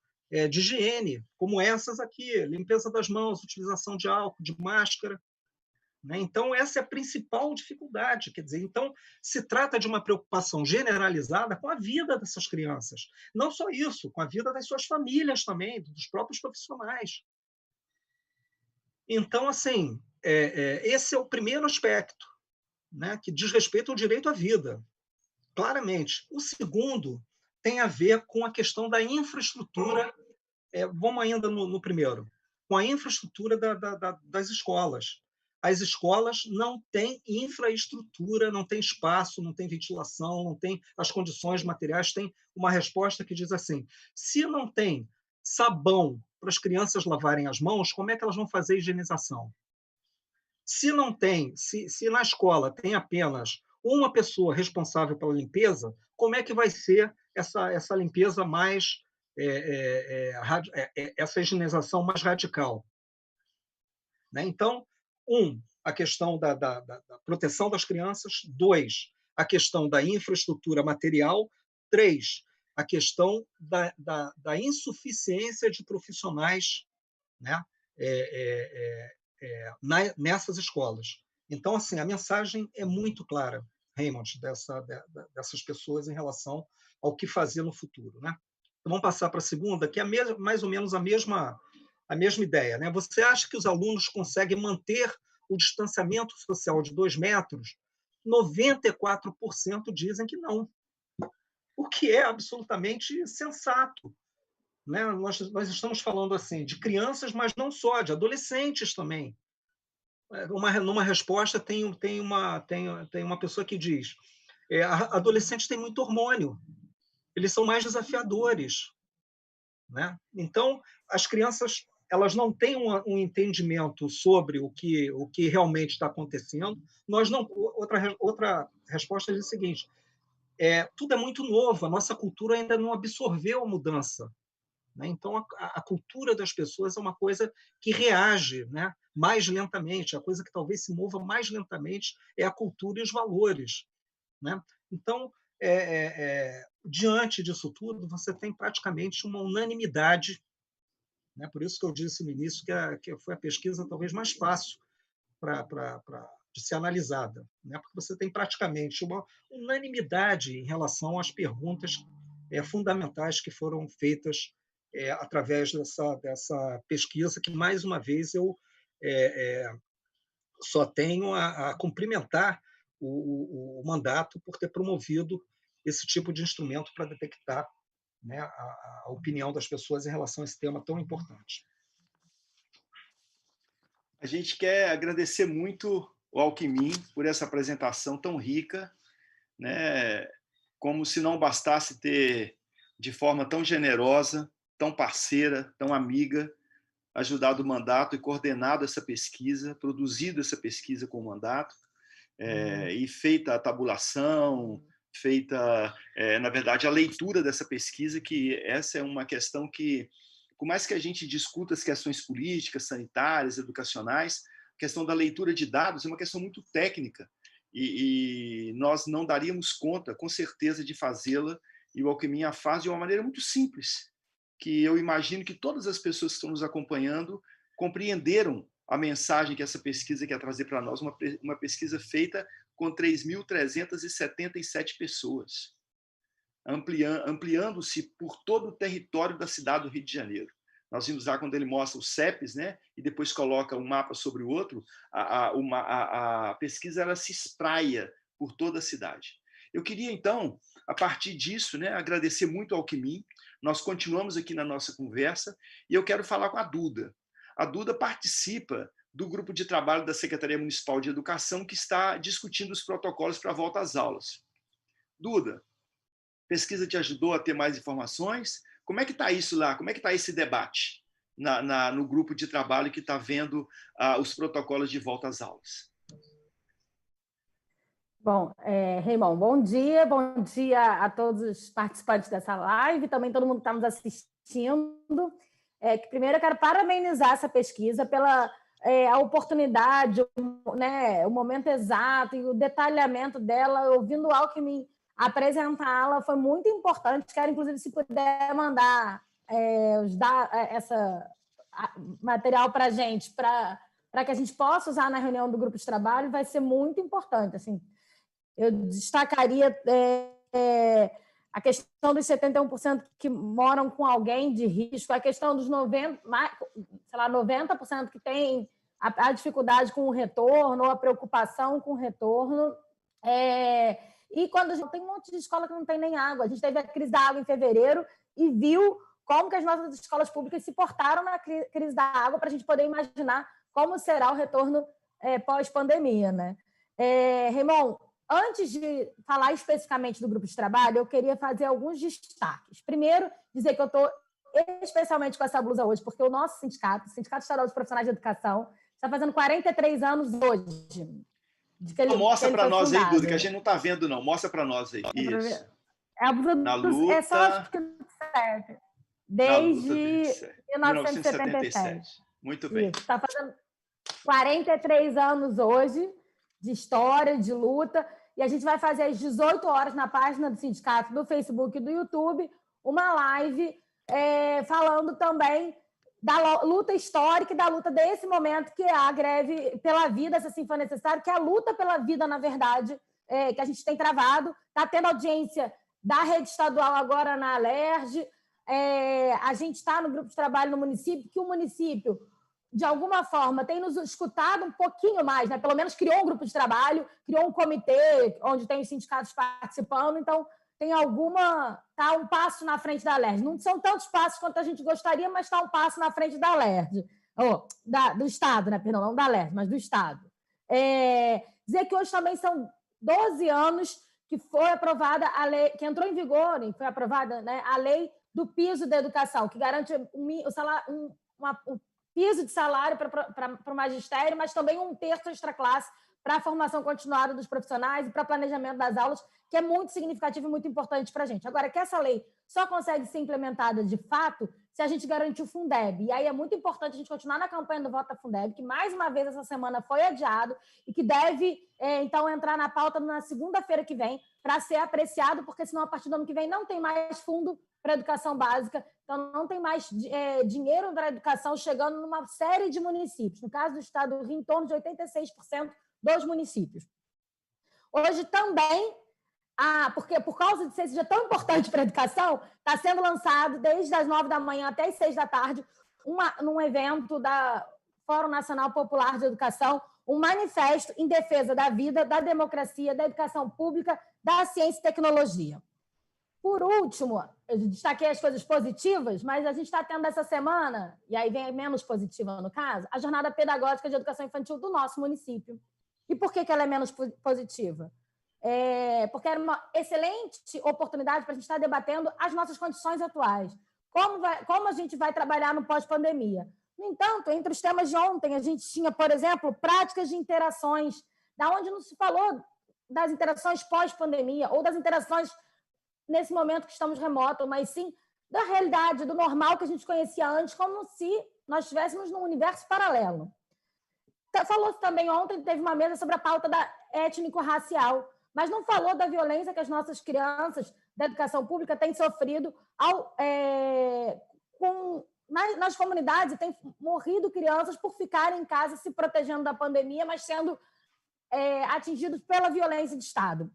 de higiene, como essas aqui: limpeza das mãos, utilização de álcool, de máscara. Né? Então, essa é a principal dificuldade. Então, se trata de uma preocupação generalizada com a vida dessas crianças. Não só isso, com a vida das suas famílias também, dos próprios profissionais. Então, assim, esse é o primeiro aspecto, né, que diz respeito ao direito à vida, claramente. O segundo tem a ver com a questão da infraestrutura. Vamos ainda no primeiro, com a infraestrutura das escolas. as escolas não têm infraestrutura, não têm espaço, não têm ventilação, não têm as condições materiais. Tem uma resposta que diz assim: se não tem sabão para as crianças lavarem as mãos, como é que elas vão fazer higienização? Se não tem, se na escola tem apenas uma pessoa responsável pela limpeza, como é que vai ser essa limpeza mais, essa higienização mais radical? Né? Então, a questão da proteção das crianças. 2, a questão da infraestrutura material. 3, a questão da insuficiência de profissionais, né? Nessas escolas. Então, assim, a mensagem é muito clara, Raymond, dessas pessoas em relação ao que fazer no futuro. Né? Então, vamos passar para a segunda, que é mais ou menos a mesma ideia. Né? Você acha que os alunos conseguem manter o distanciamento social de 2 metros? 94% dizem que não, o que é absolutamente sensato. Né? Nós estamos falando assim de crianças, mas não só, de adolescentes também. Numa resposta, tem uma pessoa que diz: adolescentes têm muito hormônio, eles são mais desafiadores. Né? Então, as crianças elas não têm um entendimento sobre o que realmente está acontecendo. Outra resposta diz o seguinte: tudo é muito novo, a nossa cultura ainda não absorveu a mudança. Né? Então, a cultura das pessoas é uma coisa que reage, né, mais lentamente. A coisa que talvez se mova mais lentamente é a cultura e os valores. Né? Então, diante disso tudo, você tem praticamente uma unanimidade. Né? Por isso que eu disse no início que foi a pesquisa talvez mais fácil de ser analisada, né? Porque você tem praticamente uma unanimidade em relação às perguntas fundamentais que foram feitas através dessa pesquisa, que, mais uma vez, eu só tenho a cumprimentar o mandato por ter promovido esse tipo de instrumento para detectar, né, a opinião das pessoas em relação a esse tema tão importante. A gente quer agradecer muito o Alckmin por essa apresentação tão rica, né? Como se não bastasse ter, de forma tão generosa, tão parceira, tão amiga, ajudado o mandato e coordenado essa pesquisa, produzido essa pesquisa com o mandato, e feita a tabulação, feita, na verdade, a leitura dessa pesquisa, que essa é uma questão que, por mais que a gente discuta as questões políticas, sanitárias, educacionais, a questão da leitura de dados é uma questão muito técnica, e nós não daríamos conta, com certeza, de fazê-la, e o Alckmin a faz de uma maneira muito simples, que eu imagino que todas as pessoas que estão nos acompanhando compreenderam a mensagem que essa pesquisa quer trazer para nós, uma pesquisa feita com 3.377 pessoas, ampliando-se por todo o território da cidade do Rio de Janeiro. Nós vimos lá quando ele mostra os CEPs, né, e depois coloca um mapa sobre o outro, a pesquisa ela se espraia por toda a cidade. Eu queria, então, a partir disso, né, agradecer muito ao Alckmin. Nós continuamos aqui na nossa conversa e eu quero falar com a Duda. A Duda participa do grupo de trabalho da Secretaria Municipal de Educação que está discutindo os protocolos para a volta às aulas. Duda, a pesquisa te ajudou a ter mais informações? Como é que está isso lá? Como é que está esse debate no grupo de trabalho que está vendo os protocolos de volta às aulas? Bom, Raymond, bom dia a todos os participantes dessa live, também todo mundo que está nos assistindo. Primeiro eu quero parabenizar essa pesquisa pela a oportunidade, né, o momento exato e o detalhamento dela, ouvindo o Alckmin apresentá-la, foi muito importante. Quero, inclusive, se puder mandar essa material para a gente, para que a gente possa usar na reunião do grupo de trabalho, vai ser muito importante. Assim, eu destacaria a questão dos 71% que moram com alguém de risco, a questão dos 90% que tem a dificuldade com o retorno, ou a preocupação com o retorno. E quando a gente tem um monte de escola que não tem nem água. A gente teve a crise da água em fevereiro e viu como que as nossas escolas públicas se portaram na crise da água, para a gente poder imaginar como será o retorno pós-pandemia, né? Raimon, antes de falar especificamente do grupo de trabalho, eu queria fazer alguns destaques. Primeiro, dizer que eu estou especialmente com essa blusa hoje, porque o nosso sindicato, o Sindicato Estadual dos Profissionais de Educação, está fazendo 43 anos hoje. Mostra para nós aí, Duda, que a gente não está vendo, não. Mostra para nós aí. Isso. A blusa na luta... É só desde 1977. Muito bem. Está fazendo 43 anos hoje de história, de luta, e a gente vai fazer às 18 horas na página do sindicato, do Facebook e do YouTube, uma live falando também da luta histórica e da luta desse momento, que é a greve pela vida, se assim for necessário, que é a luta pela vida, na verdade, que a gente tem travado. Está tendo audiência da rede estadual agora na Alerj. A gente está no grupo de trabalho no município, que o município, de alguma forma, tem nos escutado um pouquinho mais, né? Pelo menos criou um grupo de trabalho, criou um comitê onde tem os sindicatos participando, então está um passo na frente da Alerj. Não são tantos passos quanto a gente gostaria, mas está um passo na frente da Alerj. Do Estado, né? Perdão, não da Alerj, mas do Estado. Dizer que hoje também são 12 anos que foi aprovada a lei, que entrou em vigor e foi aprovada, né, a lei do piso da educação, que garante um piso de salário para o magistério, mas também um terço extra-classe para a formação continuada dos profissionais e para o planejamento das aulas, que é muito significativo e muito importante para a gente. Agora, que essa lei só consegue ser implementada de fato se a gente garantir o Fundeb. E aí é muito importante a gente continuar na campanha do Vota Fundeb, que mais uma vez essa semana foi adiado e que deve, então, entrar na pauta na segunda-feira que vem para ser apreciado, porque senão a partir do ano que vem não tem mais fundo para a educação básica, então não tem mais dinheiro para a educação chegando numa série de municípios. No caso do estado do Rio, em torno de 86% dos municípios. Hoje também, porque por causa de ser seja tão importante para a educação, está sendo lançado desde as 9 da manhã até as 6 da tarde, num evento da Fórum Nacional Popular de Educação, um manifesto em defesa da vida, da democracia, da educação pública, da ciência e tecnologia. Por último, eu destaquei as coisas positivas, mas a gente está tendo essa semana, e aí vem menos positiva no caso, a jornada pedagógica de educação infantil do nosso município. E por que ela é menos positiva? Porque era uma excelente oportunidade para a gente estar debatendo as nossas condições atuais. Como a gente vai trabalhar no pós-pandemia? No entanto, entre os temas de ontem, a gente tinha, por exemplo, práticas de interações, da onde não se falou das interações pós-pandemia ou das interações nesse momento que estamos remoto, mas sim da realidade, do normal que a gente conhecia antes, como se nós estivéssemos num universo paralelo. Falou-se também ontem, teve uma mesa sobre a pauta da étnico-racial, mas não falou da violência que as nossas crianças da educação pública têm sofrido nas comunidades, e têm morrido crianças por ficarem em casa se protegendo da pandemia, mas sendo atingidos pela violência de Estado.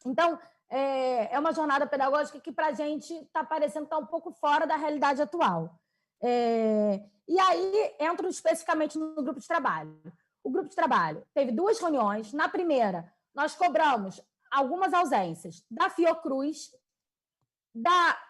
Então, é uma jornada pedagógica que, para a gente, está parecendo estar um pouco fora da realidade atual. E aí, entro especificamente no grupo de trabalho. O grupo de trabalho teve 2 reuniões. Na primeira, nós cobramos algumas ausências da Fiocruz,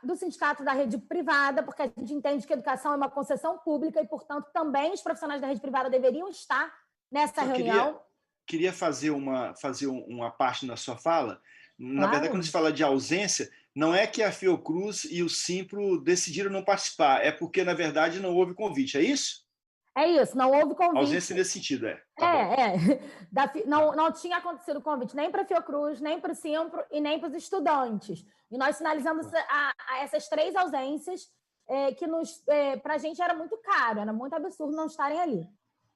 do Sindicato da Rede Privada, porque a gente entende que a educação é uma concessão pública e, portanto, também os profissionais da rede privada deveriam estar nessa reunião. Queria fazer uma parte na sua fala. Na verdade, quando se fala de ausência, não é que a Fiocruz e o Simpro decidiram não participar, é porque, na verdade, não houve convite, é isso? É isso, não houve convite. Ausência nesse sentido, Não tinha acontecido convite nem para a Fiocruz, nem para o Simpro e nem para os estudantes. E nós sinalizamos essas 3 ausências que para a gente era muito caro, era muito absurdo não estarem ali.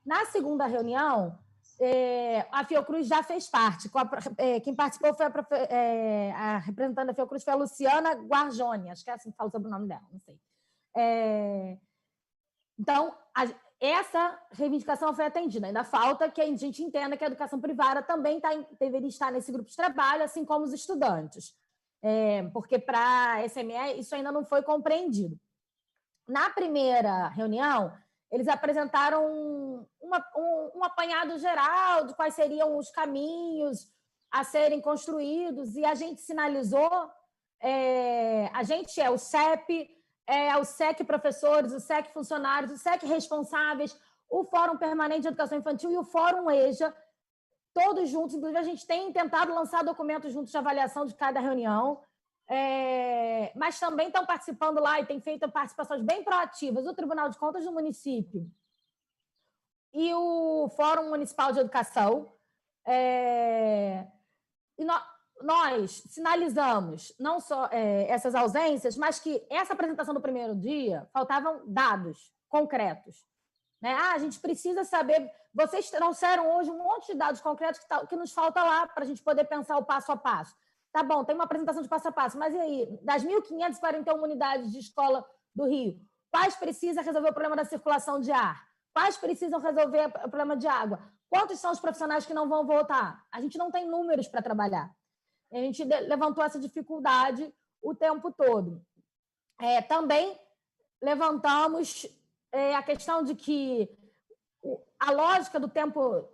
Na segunda reunião, a Fiocruz já fez parte. Quem participou foi a representante da Fiocruz, foi a Luciana Guarjoni, acho que é assim que fala sobre o nome dela, não sei. Então, essa reivindicação foi atendida. Ainda falta que a gente entenda que a educação privada também deveria estar nesse grupo de trabalho, assim como os estudantes. Porque para a SME isso ainda não foi compreendido. Na primeira reunião, eles apresentaram um apanhado geral de quais seriam os caminhos a serem construídos, e a gente sinalizou, a gente é o CEP, o SEC professores, o SEC funcionários, o SEC responsáveis, o Fórum Permanente de Educação Infantil e o Fórum EJA, todos juntos. Inclusive, a gente tem tentado lançar documentos juntos de avaliação de cada reunião, mas também estão participando lá e têm feito participações bem proativas o Tribunal de Contas do município e o Fórum Municipal de Educação. E nós sinalizamos não só essas ausências, mas que essa apresentação do primeiro dia faltavam dados concretos. Né? A gente precisa saber... Vocês trouxeram hoje um monte de dados concretos que nos falta lá para a gente poder pensar o passo a passo. Tá bom, tem uma apresentação de passo a passo, mas e aí? Das 1.541 unidades de escola do Rio, quais precisam resolver o problema da circulação de ar? Quais precisam resolver o problema de água? Quantos são os profissionais que não vão voltar? A gente não tem números para trabalhar. A gente levantou essa dificuldade o tempo todo. Também levantamos a questão de que a lógica do tempo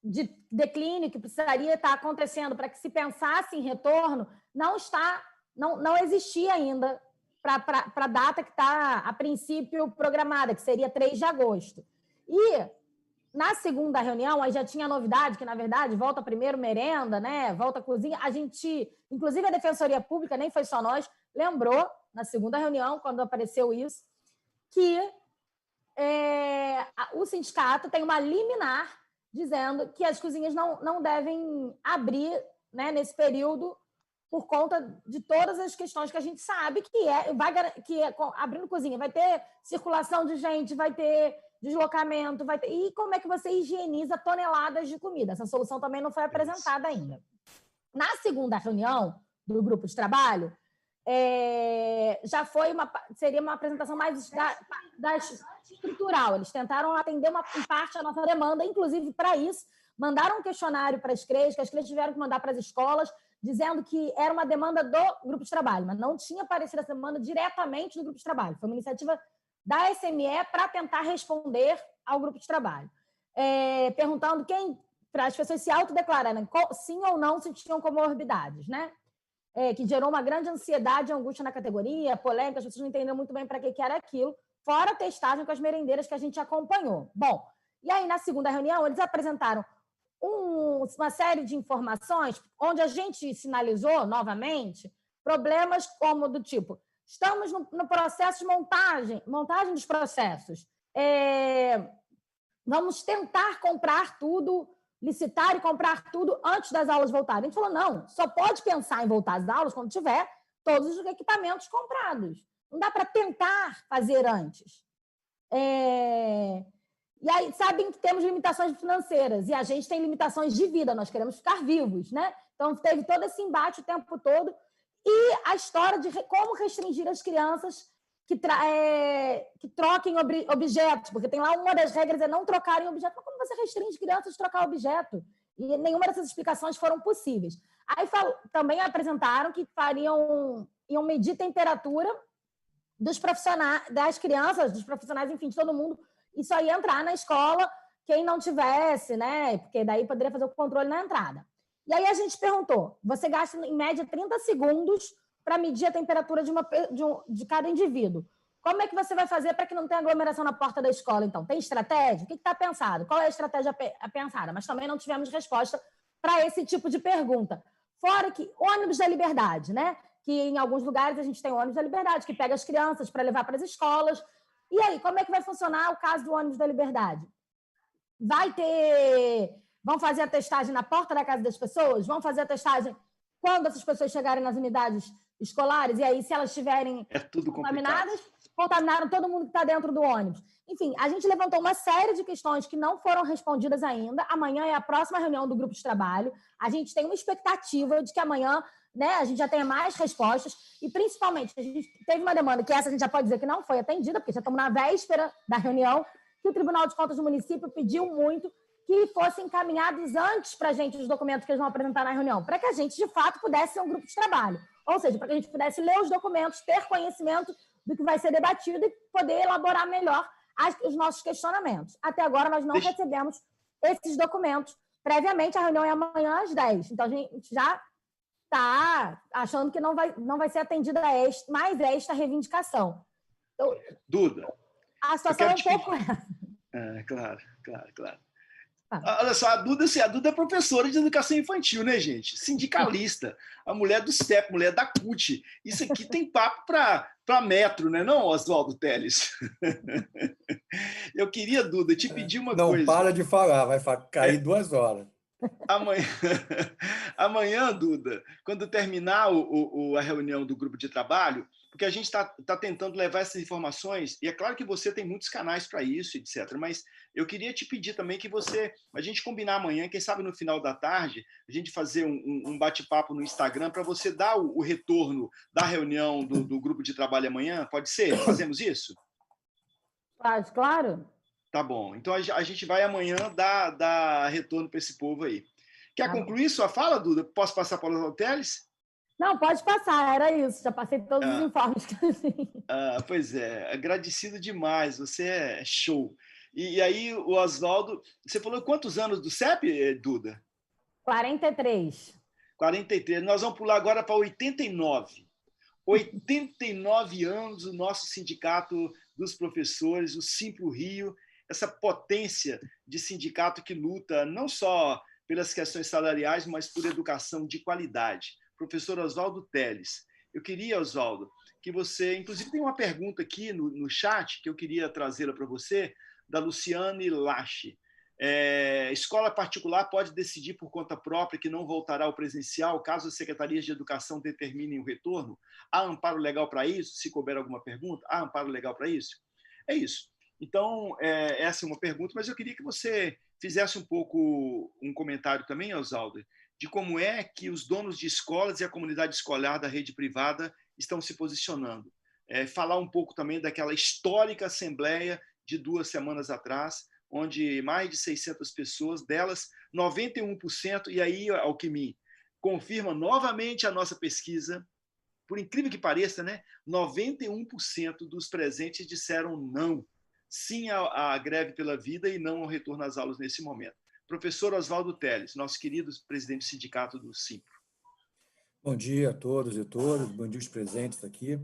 de declínio que precisaria estar acontecendo para que se pensasse em retorno não existia ainda para a data que está, a princípio, programada, que seria 3 de agosto. E, na segunda reunião, aí já tinha novidade, que, na verdade, volta primeiro merenda, né? Volta cozinha. A gente, inclusive a Defensoria Pública, nem foi só nós, lembrou, na segunda reunião, quando apareceu isso, que o sindicato tem uma liminar dizendo que as cozinhas não devem abrir, né, nesse período por conta de todas as questões que a gente sabe abrindo cozinha vai ter circulação de gente, vai ter deslocamento, e como é que você higieniza toneladas de comida? Essa solução também não foi apresentada ainda. Na segunda reunião do grupo de trabalho, já seria uma apresentação mais estrutural. Eles tentaram atender em parte a nossa demanda, inclusive para isso, mandaram um questionário para as CREs, que as CREs tiveram que mandar para as escolas, dizendo que era uma demanda do grupo de trabalho, mas não tinha aparecido essa demanda diretamente do grupo de trabalho. Foi uma iniciativa da SME para tentar responder ao grupo de trabalho, perguntando para as pessoas se autodeclararem sim ou não se tinham comorbidades, né? Que gerou uma grande ansiedade e angústia na categoria, polêmica, as pessoas não entenderam muito bem para que era aquilo, fora a testagem com as merendeiras que a gente acompanhou. Bom, e aí na segunda reunião eles apresentaram uma série de informações onde a gente sinalizou novamente problemas como do tipo, estamos no processo de montagem dos processos, vamos tentar comprar tudo, licitar e comprar tudo antes das aulas voltarem. A gente falou, não, só pode pensar em voltar às aulas quando tiver todos os equipamentos comprados. Não dá para tentar fazer antes. E aí, sabem que temos limitações financeiras, e a gente tem limitações de vida, nós queremos ficar vivos, né? Então, teve todo esse embate o tempo todo, e a história de como restringir as crianças que troquem objetos, porque tem lá uma das regras é não trocarem objetos. Mas como você restringe crianças de trocar objeto? E nenhuma dessas explicações foram possíveis. Aí também apresentaram que iam medir temperatura dos profissionais, das crianças, dos profissionais, enfim, de todo mundo. Isso aí ia entrar na escola, quem não tivesse, né? Porque daí poderia fazer o controle na entrada. E aí a gente perguntou, você gasta em média 30 segundos para medir a temperatura de cada indivíduo. Como é que você vai fazer para que não tenha aglomeração na porta da escola, então? Tem estratégia? O que está pensado? Qual é a estratégia pensada? Mas também não tivemos resposta para esse tipo de pergunta. Fora que ônibus da Liberdade, né? Que em alguns lugares a gente tem ônibus da Liberdade, que pega as crianças para levar para as escolas. E aí, como é que vai funcionar o caso do ônibus da Liberdade? Vão fazer a testagem na porta da casa das pessoas? Vão fazer a testagem quando essas pessoas chegarem nas unidades escolares? E aí, se elas estiverem contaminadas, contaminaram todo mundo que está dentro do ônibus. Enfim, a gente levantou uma série de questões que não foram respondidas ainda. Amanhã é a próxima reunião do grupo de trabalho. A gente tem uma expectativa de que amanhã, né, a gente já tenha mais respostas. E, principalmente, a gente teve uma demanda que essa a gente já pode dizer que não foi atendida, porque já estamos na véspera da reunião, que o Tribunal de Contas do município pediu muito que fossem encaminhados antes para a gente os documentos que eles vão apresentar na reunião, para que a gente, de fato, pudesse ser um grupo de trabalho. Ou seja, para que a gente pudesse ler os documentos, ter conhecimento do que vai ser debatido e poder elaborar melhor os nossos questionamentos. Até agora, nós não recebemos esses documentos. Previamente, a reunião é amanhã às 10. Então, a gente já está achando que não vai ser atendida mais esta reivindicação. Então, Duda, a situação é um pouco essa. Claro, claro, claro. Ah. Olha só, a Duda é professora de educação infantil, né, gente? Sindicalista, a mulher do STEP, mulher da CUT. Isso aqui tem papo para metro, né, não, Oswaldo Telles? Eu queria, Duda, te pedir uma Não coisa. para de falar, vai cair 2 horas. Amanhã, Duda, quando terminar a reunião do grupo de trabalho, porque a gente está tentando levar essas informações, e é claro que você tem muitos canais para isso, etc., mas eu queria te pedir também que a gente combinar amanhã, quem sabe no final da tarde, a gente fazer um bate-papo no Instagram para você dar o retorno da reunião do grupo de trabalho amanhã, pode ser? Fazemos isso? Claro. Tá bom, então a gente vai amanhã dar retorno para esse povo aí. Quer concluir sua fala, Duda? Posso passar para os Teles? Não, pode passar, era isso. Já passei todos os informes que eu tinha. Pois é, agradecido demais, você é show. E aí, o Oswaldo, você falou quantos anos do CEP, Duda? 43. 43. Nós vamos pular agora para 89. 89 anos o nosso sindicato dos professores, o Simpro Rio, essa potência de sindicato que luta não só pelas questões salariais, mas por educação de qualidade. Professor Oswaldo Telles, eu queria, Oswaldo, que você... Inclusive, tem uma pergunta aqui no chat que eu queria trazê-la para você, da Luciane Lache. Escola particular pode decidir por conta própria que não voltará ao presencial caso as secretarias de educação determinem o retorno? Há amparo legal para isso? Se couber alguma pergunta, há amparo legal para isso? É isso. Então, essa é uma pergunta, mas eu queria que você fizesse um pouco um comentário também, Oswaldo, de como é que os donos de escolas e a comunidade escolar da rede privada estão se posicionando. Falar um pouco também daquela histórica assembleia de 2 semanas atrás, onde mais de 600 pessoas, delas 91%, e aí, Alckmin, confirma novamente a nossa pesquisa, por incrível que pareça, né? 91% dos presentes disseram não, sim à greve pela vida e não ao retorno às aulas nesse momento. Professor Oswaldo Telles, nosso querido presidente do sindicato do Simpro. Bom dia a todos e todas, bom dia aos presentes aqui.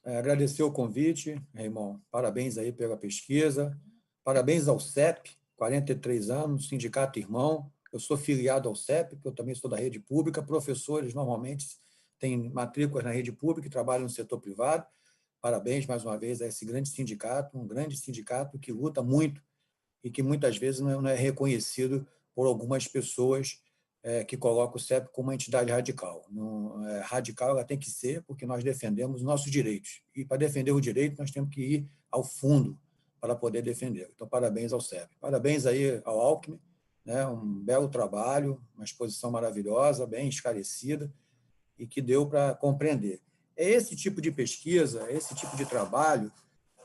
Agradecer o convite, Raimon, parabéns aí pela pesquisa, parabéns ao CEP, 43 anos, sindicato irmão, eu sou filiado ao CEP, porque eu também sou da rede pública, professores normalmente têm matrículas na rede pública e trabalham no setor privado, parabéns mais uma vez a esse grande sindicato, um grande sindicato que luta muito e que muitas vezes não é reconhecido por algumas pessoas que colocam o CEP como uma entidade radical. Não, radical ela tem que ser, porque nós defendemos os nossos direitos. E para defender o direito, nós temos que ir ao fundo para poder defender. Então, parabéns ao CEP. Parabéns aí ao Alckmin, né? Um belo trabalho, uma exposição maravilhosa, bem esclarecida, e que deu para compreender. É esse tipo de pesquisa, esse tipo de trabalho,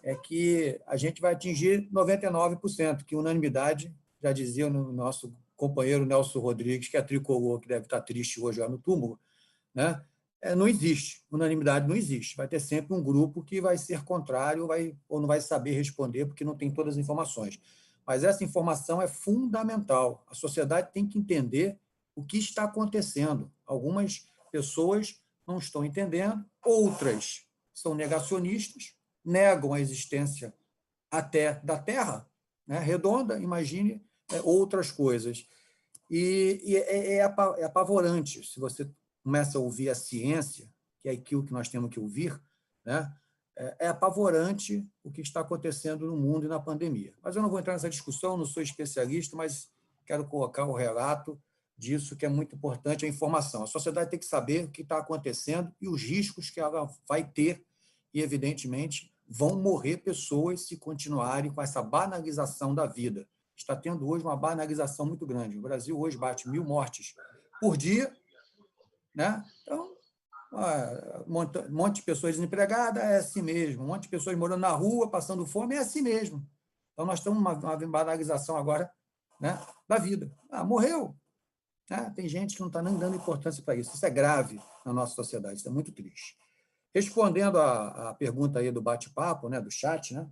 é que a gente vai atingir 99%, que unanimidade, já dizia o nosso companheiro Nelson Rodrigues, que é tricolor, que deve estar triste hoje lá no túmulo, né? Não existe, unanimidade não existe. Vai ter sempre um grupo que vai ser contrário ou não vai saber responder porque não tem todas as informações. Mas essa informação é fundamental. A sociedade tem que entender o que está acontecendo. Algumas pessoas não estão entendendo, outras são negacionistas, negam a existência até da Terra, né, redonda, imagine outras coisas. E é apavorante, se você começa a ouvir a ciência, que é aquilo que nós temos que ouvir, né, é apavorante o que está acontecendo no mundo e na pandemia. Mas eu não vou entrar nessa discussão, não sou especialista, mas quero colocar o relato disso, que é muito importante, a informação. A sociedade tem que saber o que está acontecendo e os riscos que ela vai ter, e, evidentemente, vão morrer pessoas se continuarem com essa banalização da vida. Está tendo hoje uma banalização muito grande. O Brasil hoje bate 1.000 mortes por dia, né? Então, um monte de pessoas desempregadas é assim mesmo, um monte de pessoas morando na rua, passando fome, é assim mesmo. Então, nós estamos numa banalização agora, né, da vida. Morreu. Tem gente que não está nem dando importância para isso. Isso é grave na nossa sociedade, isso é muito triste. Respondendo à pergunta aí do bate-papo, né, do chat, né,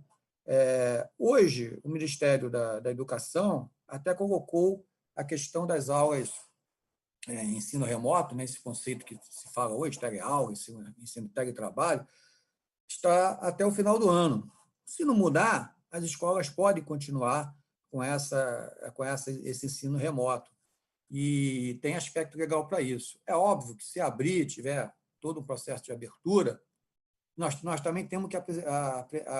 hoje o Ministério da Educação até colocou a questão das aulas em ensino remoto, né, esse conceito que se fala hoje, teleaula, ensino teletrabalho, está até o final do ano. Se não mudar, as escolas podem continuar com esse ensino remoto. E tem aspecto legal para isso. É óbvio que, se abrir, tiver todo um processo de abertura, nós também temos que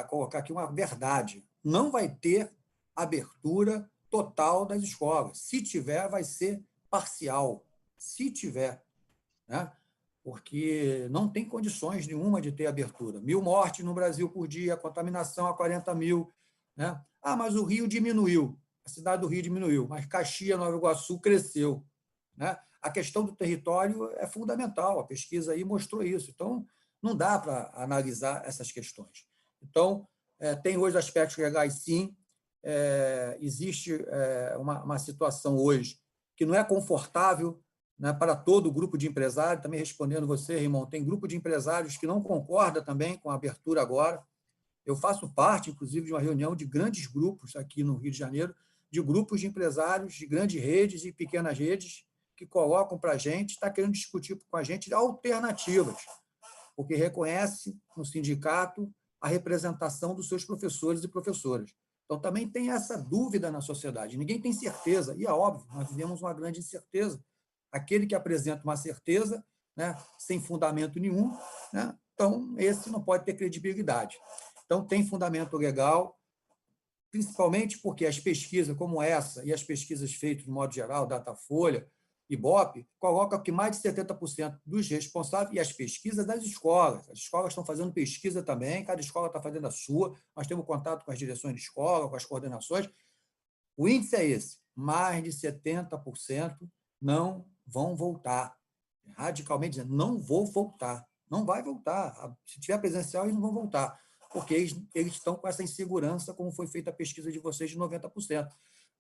colocar aqui uma verdade. Não vai ter abertura total das escolas. Se tiver, vai ser parcial. Se tiver, né? Porque não tem condições nenhuma de ter abertura. 1.000 mortes no Brasil por dia, contaminação a 40 mil. Né? Mas o Rio diminuiu, a cidade do Rio diminuiu, mas Caxias, Nova Iguaçu, cresceu. Né? A questão do território é fundamental, a pesquisa aí mostrou isso. Então, não dá para analisar essas questões. Então, tem hoje aspectos legais, sim. Existe uma situação hoje que não é confortável, né, para todo o grupo de empresários. Também respondendo você, Raimon, tem grupo de empresários que não concorda também com a abertura agora. Eu faço parte, inclusive, de uma reunião de grandes grupos aqui no Rio de Janeiro, de grupos de empresários de grandes redes e pequenas redes que colocam para a gente, está querendo discutir com a gente alternativas, porque reconhece no sindicato a representação dos seus professores e professoras. Então, também tem essa dúvida na sociedade. Ninguém tem certeza, e é óbvio, nós vivemos uma grande incerteza. Aquele que apresenta uma certeza, né, sem fundamento nenhum, né, então, esse não pode ter credibilidade. Então, tem fundamento legal, principalmente porque as pesquisas como essa, e as pesquisas feitas, de modo geral, Datafolha, Ibope, colocam que mais de 70% dos responsáveis, e as pesquisas das escolas. As escolas estão fazendo pesquisa também, cada escola está fazendo a sua, nós temos contato com as direções de escola, com as coordenações. O índice é esse, mais de 70% não vão voltar. Radicalmente dizendo, não vou voltar. Não vai voltar. Se tiver presencial, eles não vão voltar, porque eles estão com essa insegurança, como foi feita a pesquisa de vocês, de 90%.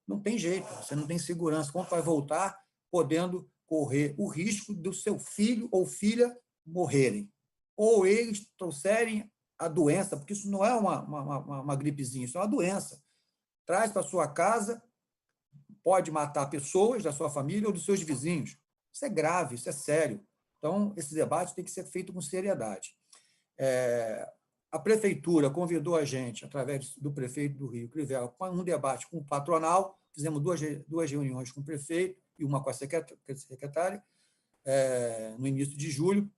Não tem jeito, você não tem segurança. Como vai voltar podendo correr o risco do seu filho ou filha morrerem? Ou eles trouxerem a doença, porque isso não é uma gripezinha, isso é uma doença. Traz para a sua casa, pode matar pessoas da sua família ou dos seus vizinhos. Isso é grave, isso é sério. Então, esse debate tem que ser feito com seriedade. A prefeitura convidou a gente, através do prefeito do Rio, Crivella, para um debate com o patronal. Fizemos duas reuniões com o prefeito e uma com a secretária, no início de julho,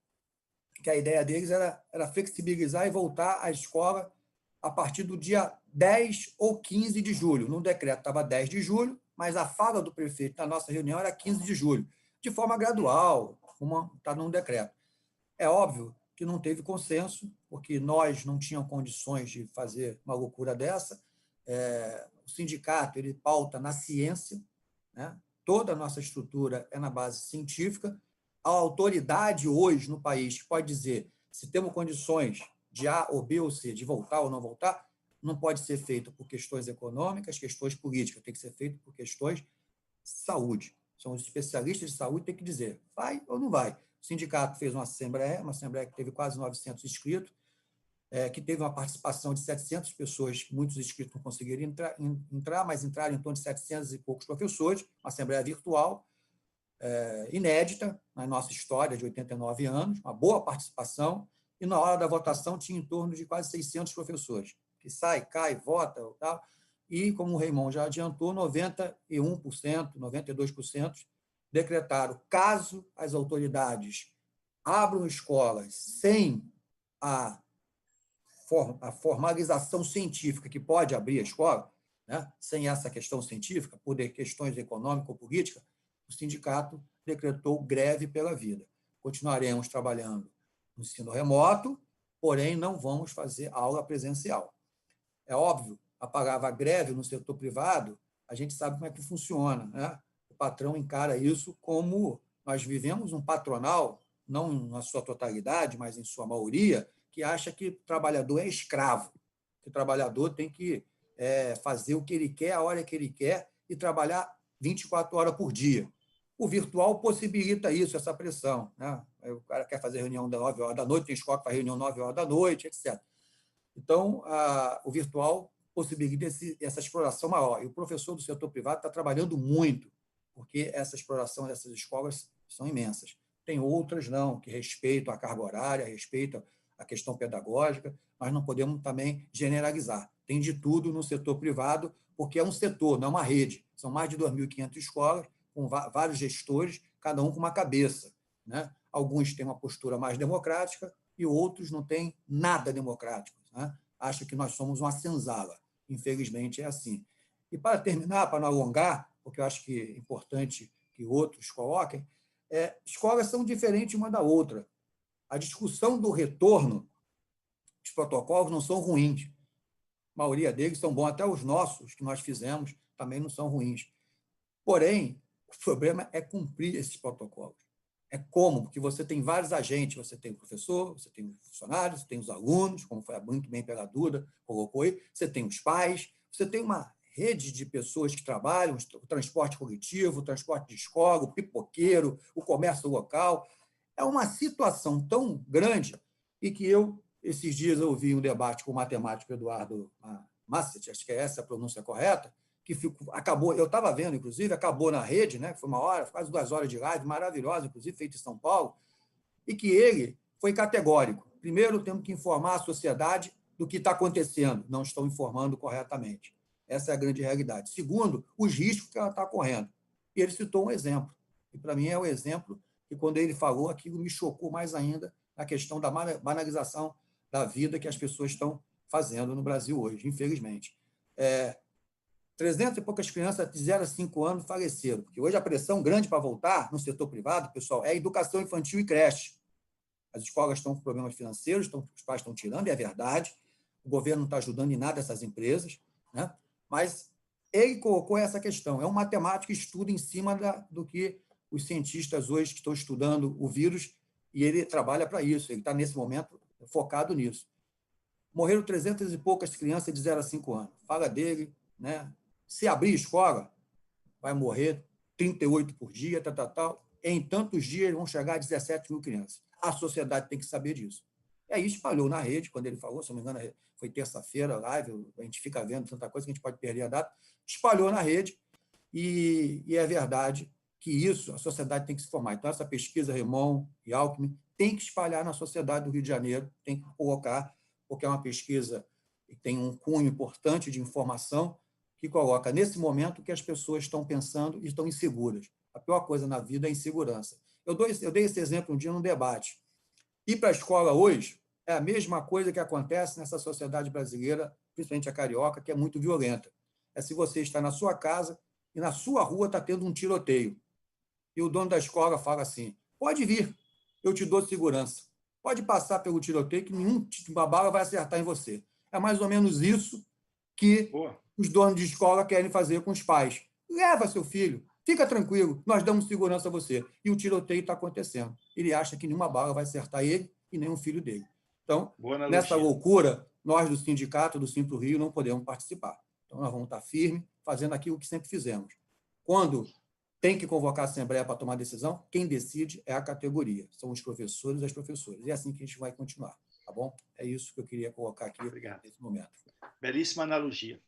que a ideia deles era flexibilizar e voltar à escola a partir do dia 10 ou 15 de julho. No decreto estava 10 de julho, mas a fala do prefeito na nossa reunião era 15 de julho, de forma gradual, como está num decreto. É óbvio que não teve consenso, porque nós não tínhamos condições de fazer uma loucura dessa. O sindicato ele pauta na ciência, né? Toda a nossa estrutura é na base científica. A autoridade hoje no país que pode dizer se temos condições de A ou B ou C, de voltar ou não voltar, não pode ser feito por questões econômicas, questões políticas, tem que ser feito por questões de saúde. São os especialistas de saúde que têm que dizer, vai ou não vai. O sindicato fez uma assembleia que teve quase 900 inscritos, que teve uma participação de 700 pessoas, muitos inscritos não conseguiram entrar, mas entraram em torno de 700 e poucos professores, uma assembleia virtual, inédita na nossa história de 89 anos, uma boa participação, e na hora da votação tinha em torno de quase 600 professores, que sai, cai, vota, tal, e, como o Raimon já adiantou, 91%, 92% decretaram, caso as autoridades abram escolas sem a formalização científica que pode abrir a escola, né, sem essa questão científica, por questões econômicas ou políticas, o sindicato decretou greve pela vida. Continuaremos trabalhando no ensino remoto, porém não vamos fazer aula presencial. É óbvio, a palavra greve no setor privado, a gente sabe como é que funciona, né? O patrão encara isso como nós vivemos um patronal, não na sua totalidade, mas em sua maioria, que acha que o trabalhador é escravo, que o trabalhador tem que fazer o que ele quer, a hora que ele quer, e trabalhar 24 horas por dia. O virtual possibilita isso, essa pressão, né? O cara quer fazer reunião às 9 horas da noite, tem escola que faz reunião às 9 horas da noite, etc. Então, o virtual possibilita essa exploração maior. E o professor do setor privado está trabalhando muito, porque essa exploração dessas escolas são imensas. Tem outras, não, que respeitam a carga horária, respeitam a questão pedagógica, mas não podemos também generalizar. Tem de tudo no setor privado, porque é um setor, não é uma rede. São mais de 2.500 escolas, com vários gestores, cada um com uma cabeça, né? Alguns têm uma postura mais democrática e outros não têm nada democrático, né? Acham que nós somos uma senzala. Infelizmente, é assim. E, para terminar, para não alongar, porque eu acho que é importante que outros coloquem, escolas são diferentes uma da outra. A discussão do retorno, os protocolos não são ruins. A maioria deles são bons, até os nossos, que nós fizemos, também não são ruins. Porém, o problema é cumprir esses protocolos. É como? Porque você tem vários agentes, você tem o professor, você tem os funcionários, você tem os alunos, como foi muito bem pela Duda, colocou aí, você tem os pais, você tem uma rede de pessoas que trabalham, o transporte coletivo, o transporte de escola, o pipoqueiro, o comércio local. É uma situação tão grande e que esses dias, eu ouvi um debate com o matemático Eduardo Masset, acho que é essa a pronúncia correta, que acabou, eu estava vendo, inclusive, acabou na rede, né? Foi uma hora, quase 2 horas de live, maravilhosa, inclusive, feita em São Paulo, e que ele foi categórico. Primeiro, temos que informar a sociedade do que está acontecendo, não estão informando corretamente. Essa é a grande realidade. Segundo, os riscos que ela está correndo. E ele citou um exemplo, e para mim é o exemplo que, quando ele falou, aquilo me chocou mais ainda, na questão da banalização da vida que as pessoas estão fazendo no Brasil hoje, infelizmente. 300 e poucas crianças de 0 a 5 anos faleceram, porque hoje a pressão grande para voltar no setor privado, pessoal, é educação infantil e creche. As escolas estão com problemas financeiros, os pais estão tirando, é verdade, o governo não está ajudando em nada essas empresas, né? Mas ele colocou essa questão, é um matemático que estuda em cima do que os cientistas hoje que estão estudando o vírus, e ele trabalha para isso, ele está, nesse momento, focado nisso. Morreram 300 e poucas crianças de 0 a 5 anos. Fala dele, né? Se abrir escola, vai morrer 38 por dia, tal. Em tantos dias vão chegar a 17 mil crianças. A sociedade tem que saber disso. E aí espalhou na rede, quando ele falou, se não me engano, foi terça-feira, live, a gente fica vendo tanta coisa que a gente pode perder a data, espalhou na rede, e é verdade que isso, a sociedade tem que se formar. Então, essa pesquisa, Raymond e Alckmin, tem que espalhar na sociedade do Rio de Janeiro, tem que colocar, porque é uma pesquisa que tem um cunho importante de informação, que coloca, nesse momento, que as pessoas estão pensando e estão inseguras. A pior coisa na vida é a insegurança. Eu dei esse exemplo um dia num debate. Ir para a escola hoje é a mesma coisa que acontece nessa sociedade brasileira, principalmente a carioca, que é muito violenta. É se você está na sua casa e na sua rua está tendo um tiroteio. E o dono da escola fala assim, pode vir, eu te dou segurança. Pode passar pelo tiroteio que nenhuma bala vai acertar em você. É mais ou menos isso que os donos de escola querem fazer com os pais. Leva seu filho, fica tranquilo, nós damos segurança a você. E o tiroteio está acontecendo. Ele acha que nenhuma bala vai acertar ele e nem o filho dele. Então, nessa loucura, nós do sindicato, do Simpro Rio, não podemos participar. Então, nós vamos estar firmes, fazendo aquilo que sempre fizemos. Quando tem que convocar a Assembleia para tomar decisão, quem decide é a categoria, são os professores e as professoras. E é assim que a gente vai continuar, tá bom? É isso que eu queria colocar aqui nesse momento. Belíssima analogia.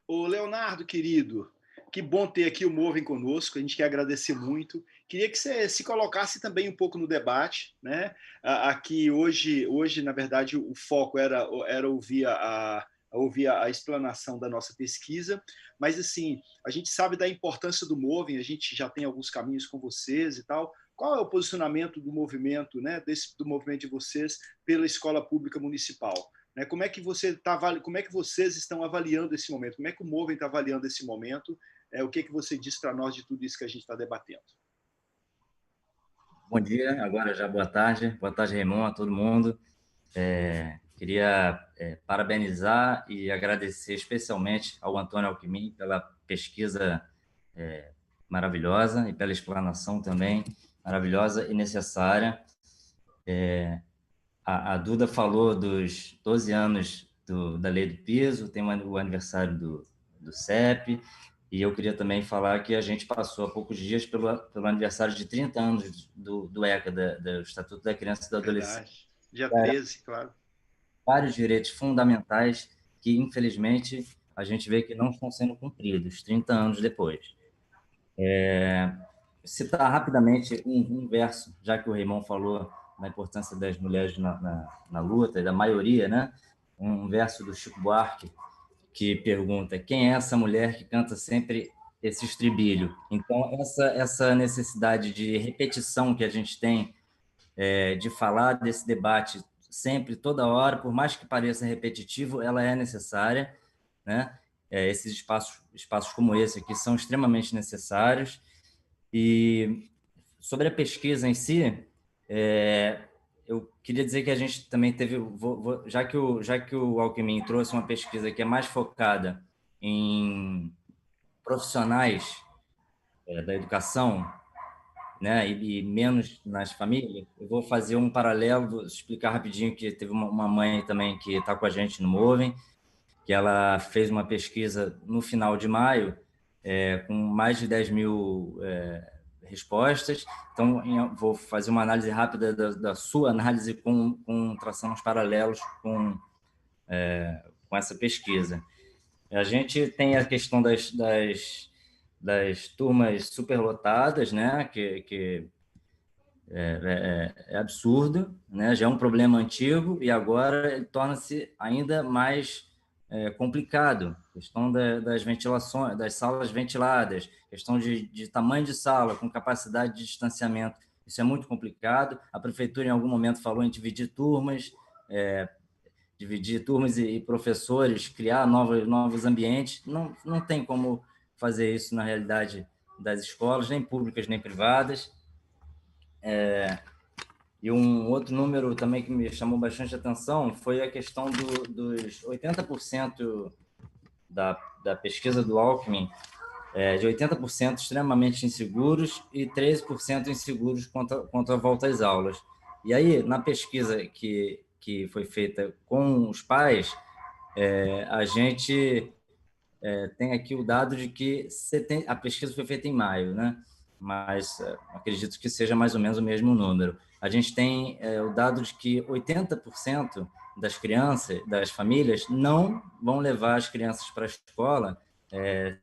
Ô, Leonardo, querido, que bom ter aqui o Movem conosco, a gente quer agradecer muito. Queria que você se colocasse também um pouco no debate, né? Aqui hoje, na verdade, o foco era ouvir a explanação da nossa pesquisa, mas assim, a gente sabe da importância do Movem, a gente já tem alguns caminhos com vocês e tal. Qual é o posicionamento do movimento, né, do movimento de vocês pela escola pública municipal? Como é que vocês estão avaliando esse momento? Como é que o Movem está avaliando esse momento? O que você diz para nós de tudo isso que a gente está debatendo? Bom dia, agora já boa tarde, Raymond, a todo mundo. Queria parabenizar e agradecer especialmente ao Antônio Alckmin pela pesquisa maravilhosa e pela explanação também maravilhosa e necessária. A Duda falou dos 12 anos da Lei do Piso, tem o aniversário do CEP, e eu queria também falar que a gente passou há poucos dias pelo aniversário de 30 anos do ECA, do Estatuto da Criança e do Adolescente. Dia 13, claro. Vários direitos fundamentais que, infelizmente, a gente vê que não estão sendo cumpridos 30 anos depois. Citar rapidamente um verso, já que o Raymond falou na importância das mulheres na luta, da maioria, né? Um verso do Chico Buarque que pergunta: quem é essa mulher que canta sempre esse estribilho? Então, essa necessidade de repetição que a gente tem, de falar desse debate sempre, toda hora, por mais que pareça repetitivo, ela é necessária, né? Esses espaços como esse aqui são extremamente necessários. E sobre a pesquisa em si, eu queria dizer que a gente também teve, já que o Alckmin trouxe uma pesquisa que é mais focada em profissionais da educação, né, e menos nas famílias, eu vou fazer um paralelo, vou explicar rapidinho que teve uma mãe também que está com a gente no Movem, que ela fez uma pesquisa no final de maio, com mais de 10 mil respostas. Então, vou fazer uma análise rápida da sua análise com traçando os paralelos com essa pesquisa. A gente tem a questão das turmas superlotadas, né, que é absurdo, né? Já é um problema antigo e agora ele torna-se ainda mais complicado. Questão das ventilações, das salas ventiladas, questão de tamanho de sala com capacidade de distanciamento. Isso é muito complicado. A prefeitura, em algum momento, falou em dividir turmas e professores, criar novos ambientes. Não tem como fazer isso na realidade das escolas, nem públicas nem privadas. E um outro número também que me chamou bastante atenção foi a questão dos 80% da pesquisa do Alckmin, de 80% extremamente inseguros e 13% inseguros quanto à volta às aulas. E aí, na pesquisa que foi feita com os pais, a gente tem aqui o dado de que a pesquisa foi feita em maio, né? Mas acredito que seja mais ou menos o mesmo número. A gente tem o dado de que 80% das crianças, das famílias, não vão levar as crianças para a escola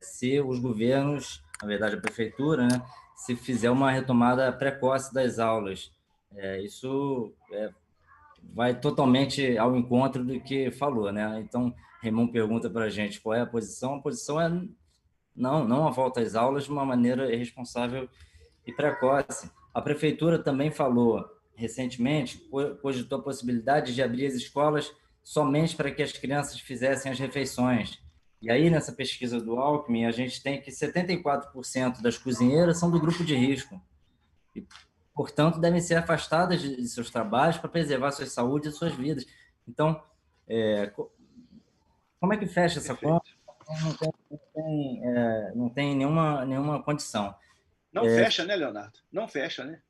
se os governos, na verdade a prefeitura, né, se fizer uma retomada precoce das aulas. Isso vai totalmente ao encontro do que falou, né? Então, Raimon pergunta para a gente qual é a posição. A posição é não a volta às aulas de uma maneira irresponsável e precoce. A prefeitura também falou recentemente, cogitou a possibilidade de abrir as escolas somente para que as crianças fizessem as refeições. E aí, nessa pesquisa do Alckmin, a gente tem que 74% das cozinheiras são do grupo de risco. E, portanto, devem ser afastadas de seus trabalhos para preservar sua saúde e suas vidas. Então, como é que fecha essa conta? Não tem nenhuma condição. Não fecha, né, Leonardo? Não fecha, né?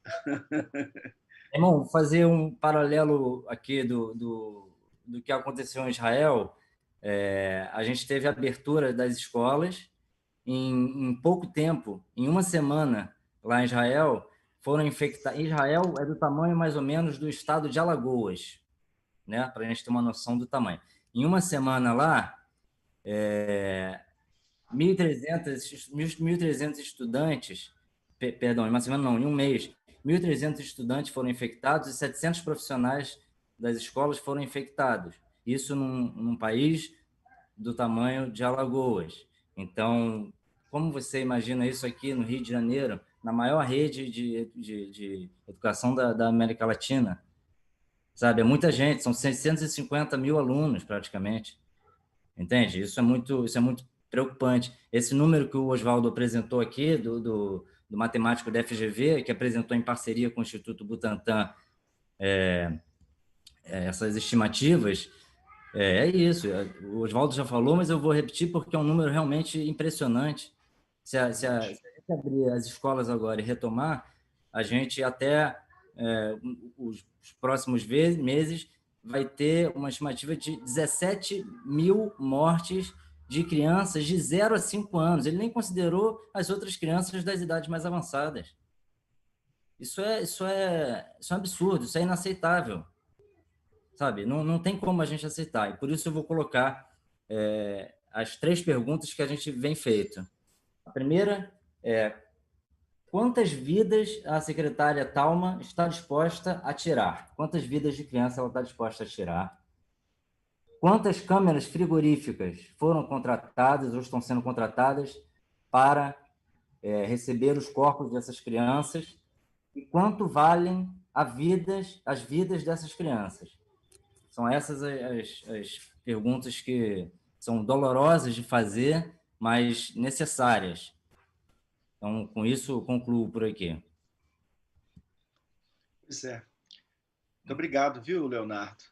Irmão, fazer um paralelo aqui do que aconteceu em Israel. A gente teve a abertura das escolas em pouco tempo, em uma semana, lá em Israel, foram infectados. Israel é do tamanho mais ou menos do estado de Alagoas, né? Para a gente ter uma noção do tamanho. Em uma semana lá, 1.300 estudantes, perdão, em uma semana não, em um mês, 1.300 estudantes foram infectados e 700 profissionais das escolas foram infectados. Isso num país do tamanho de Alagoas. Então, como você imagina isso aqui no Rio de Janeiro, na maior rede de educação da América Latina? Sabe, é muita gente, são 650 mil alunos praticamente. Entende? Isso é muito preocupante. Esse número que o Oswaldo apresentou aqui, do matemático da FGV, que apresentou em parceria com o Instituto Butantan essas estimativas, isso. O Oswaldo já falou, mas eu vou repetir porque é um número realmente impressionante. Se a gente abrir as escolas agora e retomar, a gente até os próximos meses vai ter uma estimativa de 17 mil mortes de crianças de 0 a 5 anos. Ele nem considerou as outras crianças das idades mais avançadas. Isso é um absurdo, isso é inaceitável. Sabe? Não tem como a gente aceitar. E por isso eu vou colocar as 3 perguntas que a gente vem feito. A primeira é: quantas vidas a secretária Thalma está disposta a tirar? Quantas vidas de criança ela está disposta a tirar? Quantas câmeras frigoríficas foram contratadas ou estão sendo contratadas para receber os corpos dessas crianças? E quanto valem as vidas dessas crianças? São essas as perguntas que são dolorosas de fazer, mas necessárias. Então, com isso, eu concluo por aqui. Pois é. Muito obrigado, viu, Leonardo?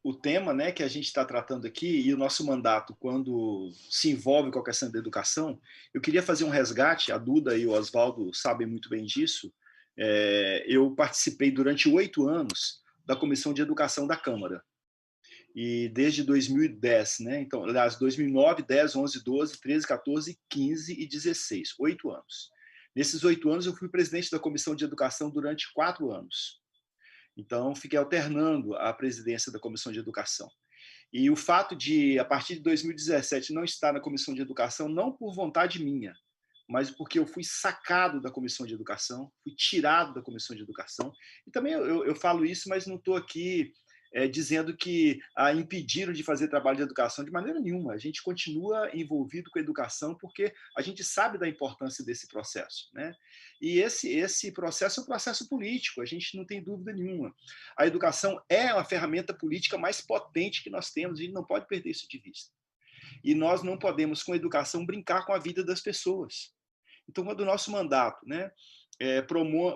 O tema, né, que a gente está tratando aqui e o nosso mandato, quando se envolve com a questão da educação, eu queria fazer um resgate, a Duda e o Oswaldo sabem muito bem disso. Eu participei durante 8 anos da Comissão de Educação da Câmara. E desde 2010, né? Então, aliás, 2009, 10, 11, 12, 13, 14, 15 e 16, 8 anos. Nesses 8 anos, eu fui presidente da Comissão de Educação durante 4 anos. Então, fiquei alternando a presidência da Comissão de Educação. E o fato de, a partir de 2017, não estar na Comissão de Educação, não por vontade minha, mas porque eu fui sacado da Comissão de Educação, fui tirado da Comissão de Educação. E também eu falo isso, mas não estou aqui dizendo que impediram de fazer trabalho de educação de maneira nenhuma. A gente continua envolvido com a educação porque a gente sabe da importância desse processo, né? E esse processo é um processo político, a gente não tem dúvida nenhuma. A educação é a ferramenta política mais potente que nós temos, a gente não pode perder isso de vista. E nós não podemos, com a educação, brincar com a vida das pessoas. Então, quando o nosso mandato, né,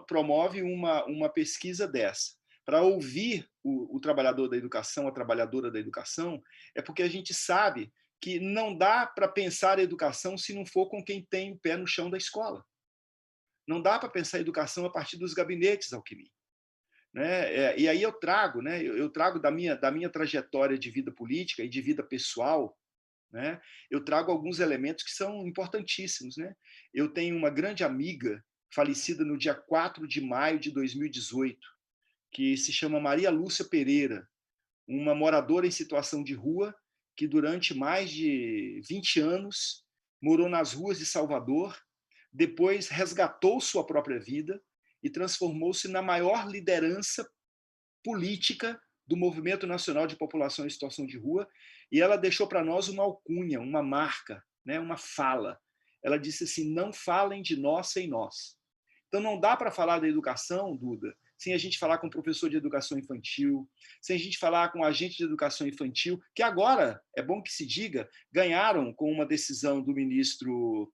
promove uma pesquisa dessa, para ouvir o trabalhador da educação, a trabalhadora da educação, é porque a gente sabe que não dá para pensar a educação se não for com quem tem o pé no chão da escola. Não dá para pensar a educação a partir dos gabinetes, Alckmin. Né? E aí eu trago, né, da minha trajetória de vida política e de vida pessoal, né, eu trago alguns elementos que são importantíssimos. Né? Eu tenho uma grande amiga falecida no dia 4 de maio de 2018, que se chama Maria Lúcia Pereira, uma moradora em situação de rua que durante mais de 20 anos morou nas ruas de Salvador, depois resgatou sua própria vida e transformou-se na maior liderança política do Movimento Nacional de População em Situação de Rua, e ela deixou para nós uma alcunha, uma marca, né, uma fala. Ela disse assim: não falem de nós sem nós. Então não dá para falar da educação, Duda, sem a gente falar com o professor de educação infantil, sem a gente falar com o agente de educação infantil, que agora, é bom que se diga, ganharam com uma decisão do ministro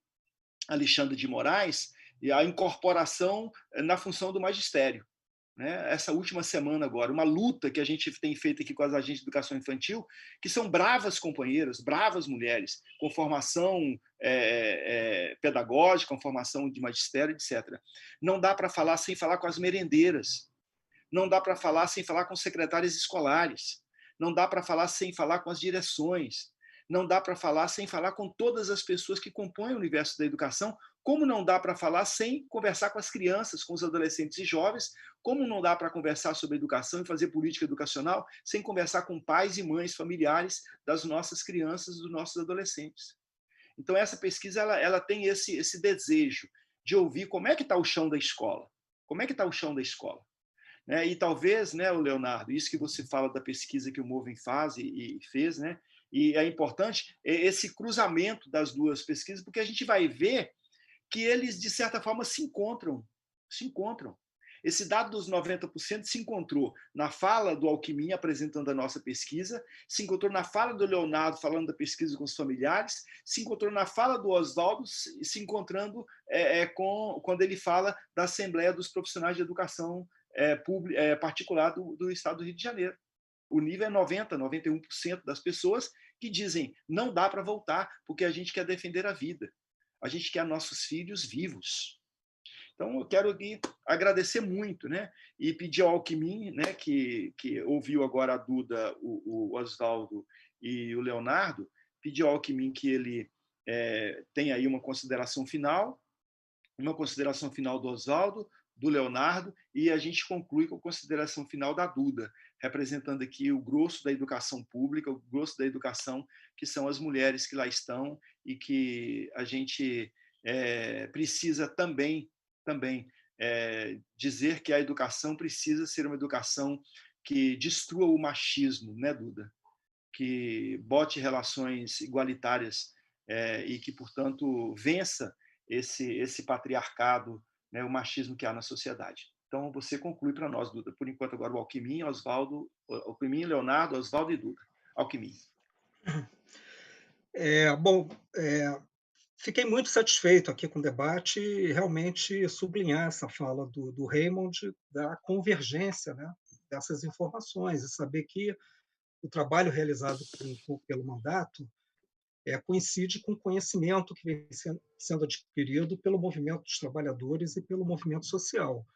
Alexandre de Moraes a incorporação na função do magistério. Né? Essa última semana agora, uma luta que a gente tem feito aqui com as agentes de educação infantil, que são bravas companheiras, bravas mulheres, com formação pedagógica, com formação de magistério, etc. Não dá para falar sem falar com as merendeiras, não dá para falar sem falar com secretárias escolares, não dá para falar sem falar com as direções, não dá para falar sem falar com todas as pessoas que compõem o universo da educação, como não dá para falar sem conversar com as crianças, com os adolescentes e jovens, como não dá para conversar sobre educação e fazer política educacional sem conversar com pais e mães familiares das nossas crianças, dos nossos adolescentes. Então, essa pesquisa ela tem esse desejo de ouvir como é que está o chão da escola. Como é que está o chão da escola? Né? E talvez, né, o Leonardo, isso que você fala da pesquisa que o Movem faz e fez, né? E é importante esse cruzamento das duas pesquisas, porque a gente vai ver que eles, de certa forma, se encontram. Esse dado dos 90% se encontrou na fala do Alckmin apresentando a nossa pesquisa, se encontrou na fala do Leonardo falando da pesquisa com os familiares, se encontrou na fala do Oswaldo, se encontrando quando ele fala da Assembleia dos Profissionais de Educação particular do Estado do Rio de Janeiro. O nível é 90%, 91% das pessoas que dizem não dá para voltar porque a gente quer defender a vida. A gente quer nossos filhos vivos. Então, eu quero aqui agradecer muito, né? E pedir ao Alckmin, né, que ouviu agora a Duda, o Oswaldo e o Leonardo, pedir ao Alckmin que ele tenha aí uma consideração final do Oswaldo, do Leonardo, e a gente conclui com a consideração final da Duda, representando aqui o grosso da educação pública, o grosso da educação, que são as mulheres que lá estão e que a gente precisa também dizer que a educação precisa ser uma educação que destrua o machismo, né, Duda? Que bote relações igualitárias e que, portanto, vença esse patriarcado, né, o machismo que há na sociedade. Então, você conclui para nós, Duda. Por enquanto, agora o Alckmin, Leonardo, Oswaldo e Duda. Alckmin. Fiquei muito satisfeito aqui com o debate e realmente sublinhar essa fala do Raymond da convergência, né, dessas informações e saber que o trabalho realizado pelo mandato coincide com o conhecimento que vem sendo adquirido pelo movimento dos trabalhadores e pelo movimento social.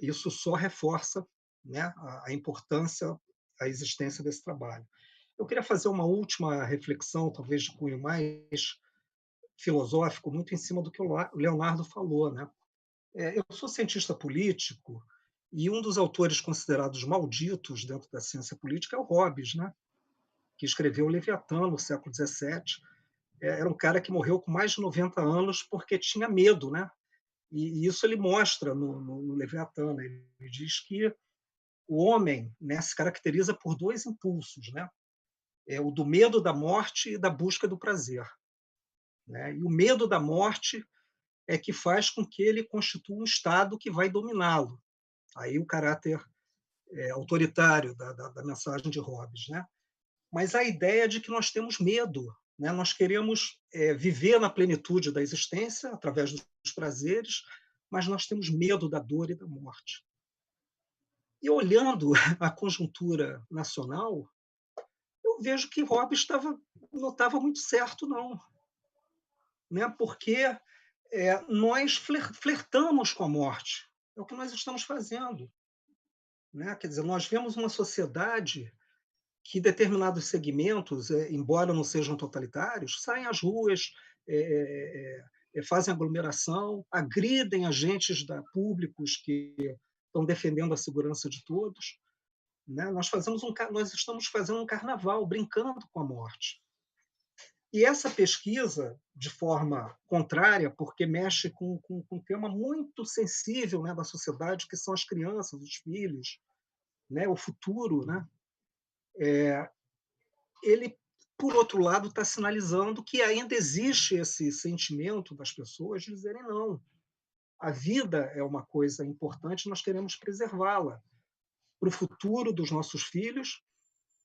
Isso só reforça, né, a importância, a existência desse trabalho. Eu queria fazer uma última reflexão, talvez de cunho mais filosófico, muito em cima do que o Leonardo falou, né? Eu sou cientista político e um dos autores considerados malditos dentro da ciência política é o Hobbes, né? Que escreveu o Leviatã no século XVII. Era um cara que morreu com mais de 90 anos porque tinha medo, né? E isso ele mostra no Leviatã, né? Ele diz que o homem, né, se caracteriza por dois impulsos, né? O do medo da morte e da busca do prazer, né? E o medo da morte é que faz com que ele constitua um Estado que vai dominá-lo. Aí o caráter autoritário da mensagem de Hobbes, né? Mas a ideia de que nós temos medo, né? Nós queremos viver na plenitude da existência através dos prazeres, mas nós temos medo da dor e da morte. E olhando a conjuntura nacional, eu vejo que Hobbes não estava muito certo, não, né? Porque nós flertamos com a morte, é o que nós estamos fazendo, né? Quer dizer, nós vemos uma sociedade que determinados segmentos, embora não sejam totalitários, saem às ruas, fazem aglomeração, agridem agentes públicos que estão defendendo a segurança de todos, né? Nós estamos fazendo um carnaval, brincando com a morte. E essa pesquisa, de forma contrária, porque mexe com um tema muito sensível, né, da sociedade, que são as crianças, os filhos, né, o futuro, né? Ele, por outro lado, está sinalizando que ainda existe esse sentimento das pessoas de dizerem não. A vida é uma coisa importante, nós queremos preservá-la para o futuro dos nossos filhos,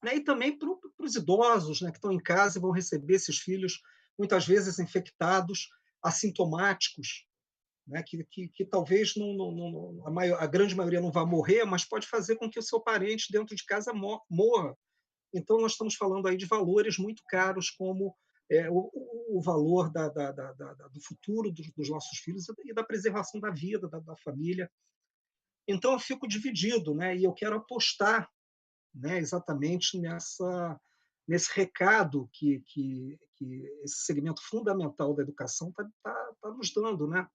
né, e também para os idosos, né, que estão em casa e vão receber esses filhos, muitas vezes infectados, assintomáticos, né, que talvez a grande maioria não vá morrer, mas pode fazer com que o seu parente dentro de casa morra. Então, nós estamos falando aí de valores muito caros, como o valor do futuro dos nossos filhos e da preservação da vida, da família. Então, eu fico dividido, né, e eu quero apostar, né, exatamente nesse recado que esse segmento fundamental da educação está nos dando, né?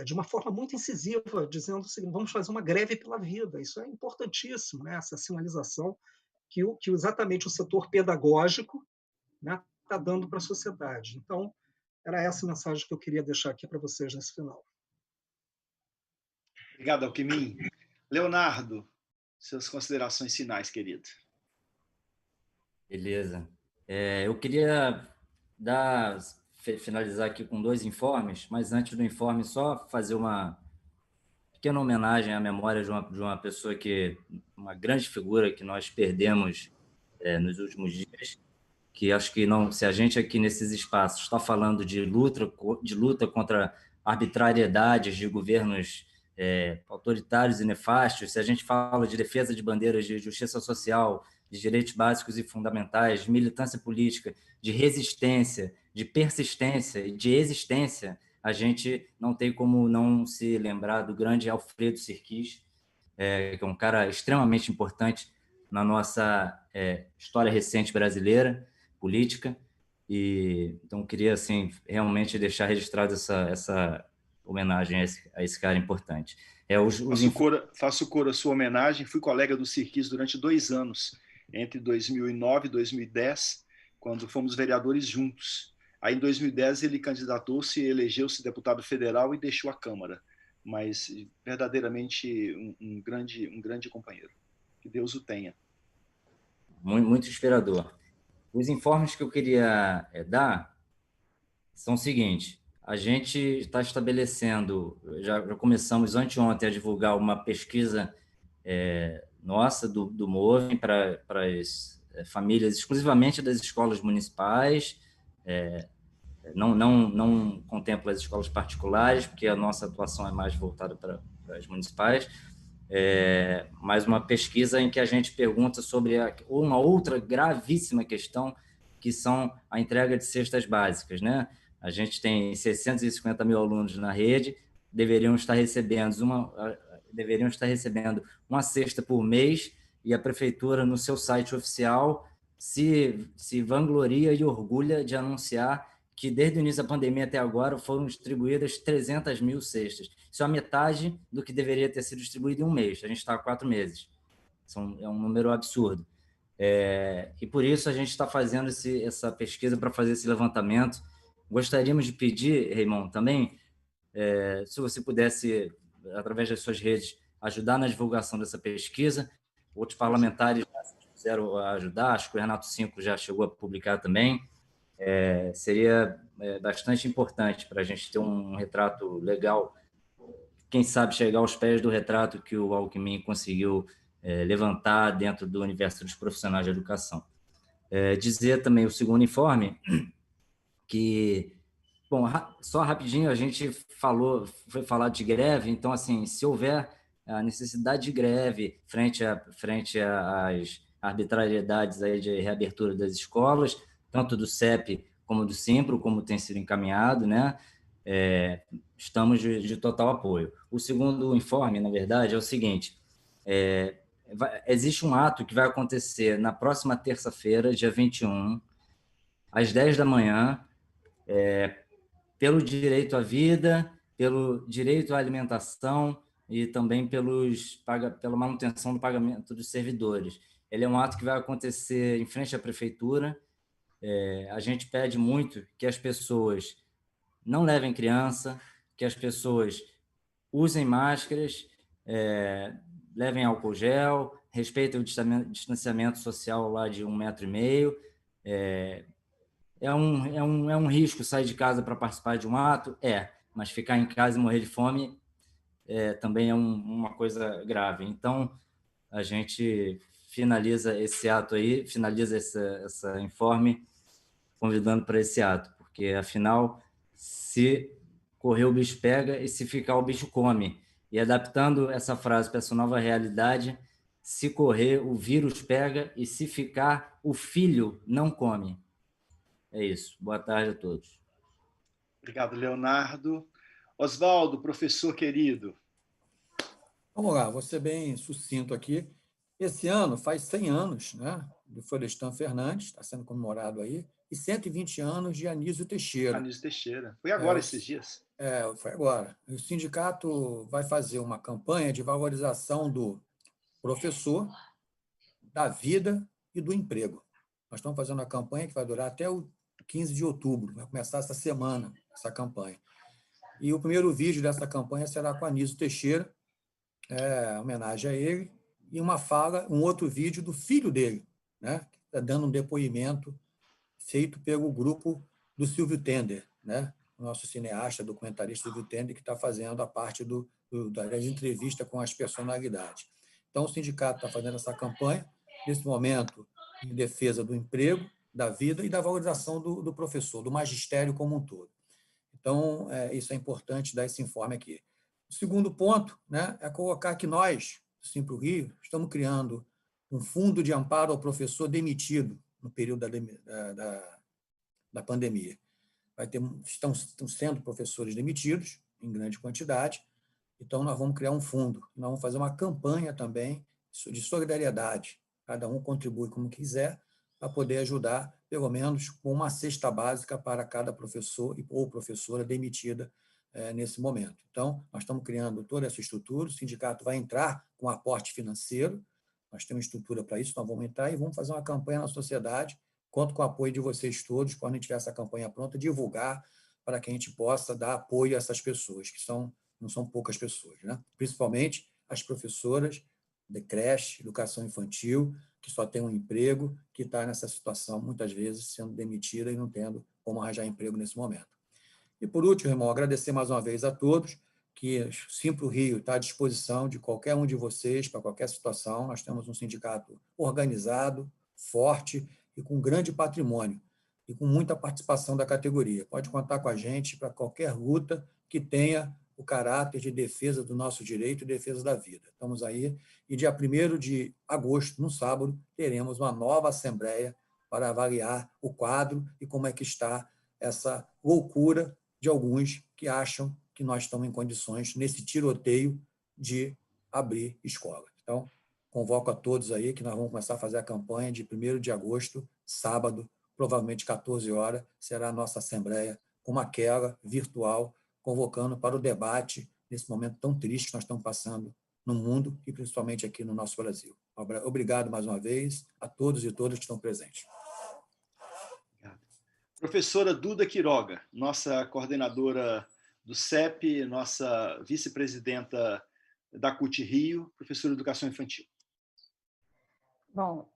De uma forma muito incisiva, dizendo o seguinte: vamos fazer uma greve pela vida. Isso é importantíssimo, né? Essa sinalização que exatamente o setor pedagógico, né, está dando para a sociedade. Então, era essa mensagem que eu queria deixar aqui para vocês nesse final. Obrigado, Alckmin. Leonardo, suas considerações finais, querido. Beleza. Eu queria finalizar aqui com 2 informes, mas antes do informe, só fazer uma pequena homenagem à memória de uma pessoa uma grande figura que nós perdemos nos últimos dias, que acho que não, se a gente aqui nesses espaços está falando de luta contra arbitrariedades de governos autoritários e nefastos, se a gente fala de defesa de bandeiras de justiça social, de direitos básicos e fundamentais, de militância política, de resistência, de persistência e de existência, a gente não tem como não se lembrar do grande Alfredo Sirquis, que é um cara extremamente importante na nossa história recente brasileira, política, e então queria assim realmente deixar registrado essa homenagem a esse cara importante. Faço coro à sua homenagem. Fui colega do Sirquis durante 2 anos, entre 2009 e 2010, quando fomos vereadores juntos. Aí, em 2010, ele candidatou-se, elegeu-se deputado federal e deixou a Câmara. Mas, verdadeiramente, um grande companheiro. Que Deus o tenha. Muito inspirador. Os informes que eu queria dar são os seguintes. A gente está estabelecendo, já começamos anteontem a divulgar uma pesquisa nossa, do MOVEM, para as famílias exclusivamente das escolas municipais, não contempla as escolas particulares, porque a nossa atuação é mais voltada para as municipais, mas uma pesquisa em que a gente pergunta sobre uma outra gravíssima questão, que são a entrega de cestas básicas, né? A gente tem 650 mil alunos na rede, deveriam estar recebendo uma cesta por mês, e a prefeitura, no seu site oficial, se vangloria e orgulha de anunciar que desde o início da pandemia até agora foram distribuídas 300 mil cestas. Isso é a metade do que deveria ter sido distribuído em um mês. A gente está há 4 meses. É um número absurdo. E por isso a gente está fazendo essa pesquisa para fazer esse levantamento. Gostaríamos de pedir, Raymond, também, se você pudesse, através das suas redes, ajudar na divulgação dessa pesquisa. Outros parlamentares já quiseram ajudar, acho que o Renato Cinco já chegou a publicar também. Seria bastante importante para a gente ter um retrato legal, quem sabe chegar aos pés do retrato que o Alckmin conseguiu levantar dentro do universo dos profissionais de educação. Dizer também o segundo informe, que, bom, só rapidinho, a gente foi falar de greve, então, assim, se houver a necessidade de greve frente às arbitrariedades aí de reabertura das escolas, tanto do CEP como do Simpro, como tem sido encaminhado, né? Estamos de total apoio. O segundo informe, na verdade, é o seguinte: existe um ato que vai acontecer na próxima terça-feira, dia 21, às 10 da manhã, pelo direito à vida, pelo direito à alimentação e também pela manutenção do pagamento dos servidores. Ele é um ato que vai acontecer em frente à prefeitura. A gente pede muito que as pessoas não levem criança, que as pessoas usem máscaras, levem álcool gel, respeitem o distanciamento social lá de 1,5 metro. É um risco sair de casa para participar de um ato? Mas ficar em casa e morrer de fome também é uma coisa grave. Então, a gente finaliza esse ato aí, finaliza esse informe convidando para esse ato, porque, afinal, se correr o bicho pega e se ficar o bicho come. E adaptando essa frase para essa nova realidade, se correr o vírus pega e se ficar o filho não come. É isso. Boa tarde a todos. Obrigado, Leonardo. Oswaldo, professor querido. Vamos lá, vou ser bem sucinto aqui. Esse ano faz 100 anos, né, do Florestan Fernandes, está sendo comemorado aí, e 120 anos de Anísio Teixeira. Anísio Teixeira. Foi agora esses dias? Foi agora. O sindicato vai fazer uma campanha de valorização do professor, da vida e do emprego. Nós estamos fazendo uma campanha que vai durar até o 15 de outubro, vai começar essa semana, essa campanha. E o primeiro vídeo dessa campanha será com Anísio Teixeira, homenagem a ele, e um outro vídeo do filho dele, né, que está dando um depoimento feito pelo grupo do Silvio Tender, né, o nosso cineasta, documentarista Silvio Tender, que está fazendo a parte das entrevistas com as personalidades. Então, o sindicato está fazendo essa campanha, nesse momento, em defesa do emprego, da vida e da valorização do professor, do magistério como um todo. Então, isso é importante dar esse informe aqui. O segundo ponto, né, é colocar que nós, do Simpro Rio, estamos criando um fundo de amparo ao professor demitido no período da pandemia. Estão sendo professores demitidos em grande quantidade, então nós vamos criar um fundo. Nós vamos fazer uma campanha também de solidariedade. Cada um contribui como quiser para poder ajudar, pelo menos, com uma cesta básica para cada professor ou professora demitida nesse momento. Então, nós estamos criando toda essa estrutura, o sindicato vai entrar com aporte financeiro, nós temos estrutura para isso, nós vamos entrar e vamos fazer uma campanha na sociedade conto com o apoio de vocês todos, quando a gente tiver essa campanha pronta, divulgar para que a gente possa dar apoio a essas pessoas, que não são poucas pessoas, né? Principalmente as professoras de creche, educação infantil, que só tem um emprego, que está nessa situação, muitas vezes, sendo demitida e não tendo como arranjar emprego nesse momento. E, por último, irmão, agradecer mais uma vez a todos, que Simpro Rio está à disposição de qualquer um de vocês para qualquer situação. Nós temos um sindicato organizado, forte e com grande patrimônio e com muita participação da categoria. Pode contar com a gente para qualquer luta que tenha o caráter de defesa do nosso direito e defesa da vida. Estamos aí. E dia 1º de agosto, no sábado, teremos uma nova assembleia para avaliar o quadro e como é que está essa loucura de alguns que acham que nós estamos em condições, nesse tiroteio, de abrir escola. Então, convoco a todos aí que nós vamos começar a fazer a campanha de 1º de agosto, sábado, provavelmente 14 horas, será a nossa assembleia, como aquela, virtual, convocando para o debate nesse momento tão triste que nós estamos passando no mundo e principalmente aqui no nosso Brasil. Obrigado mais uma vez a todos e todas que estão presentes. Obrigado. Professora Duda Quiroga, nossa coordenadora do CEP, nossa vice-presidenta da CUT Rio, professora de Educação Infantil. Bom,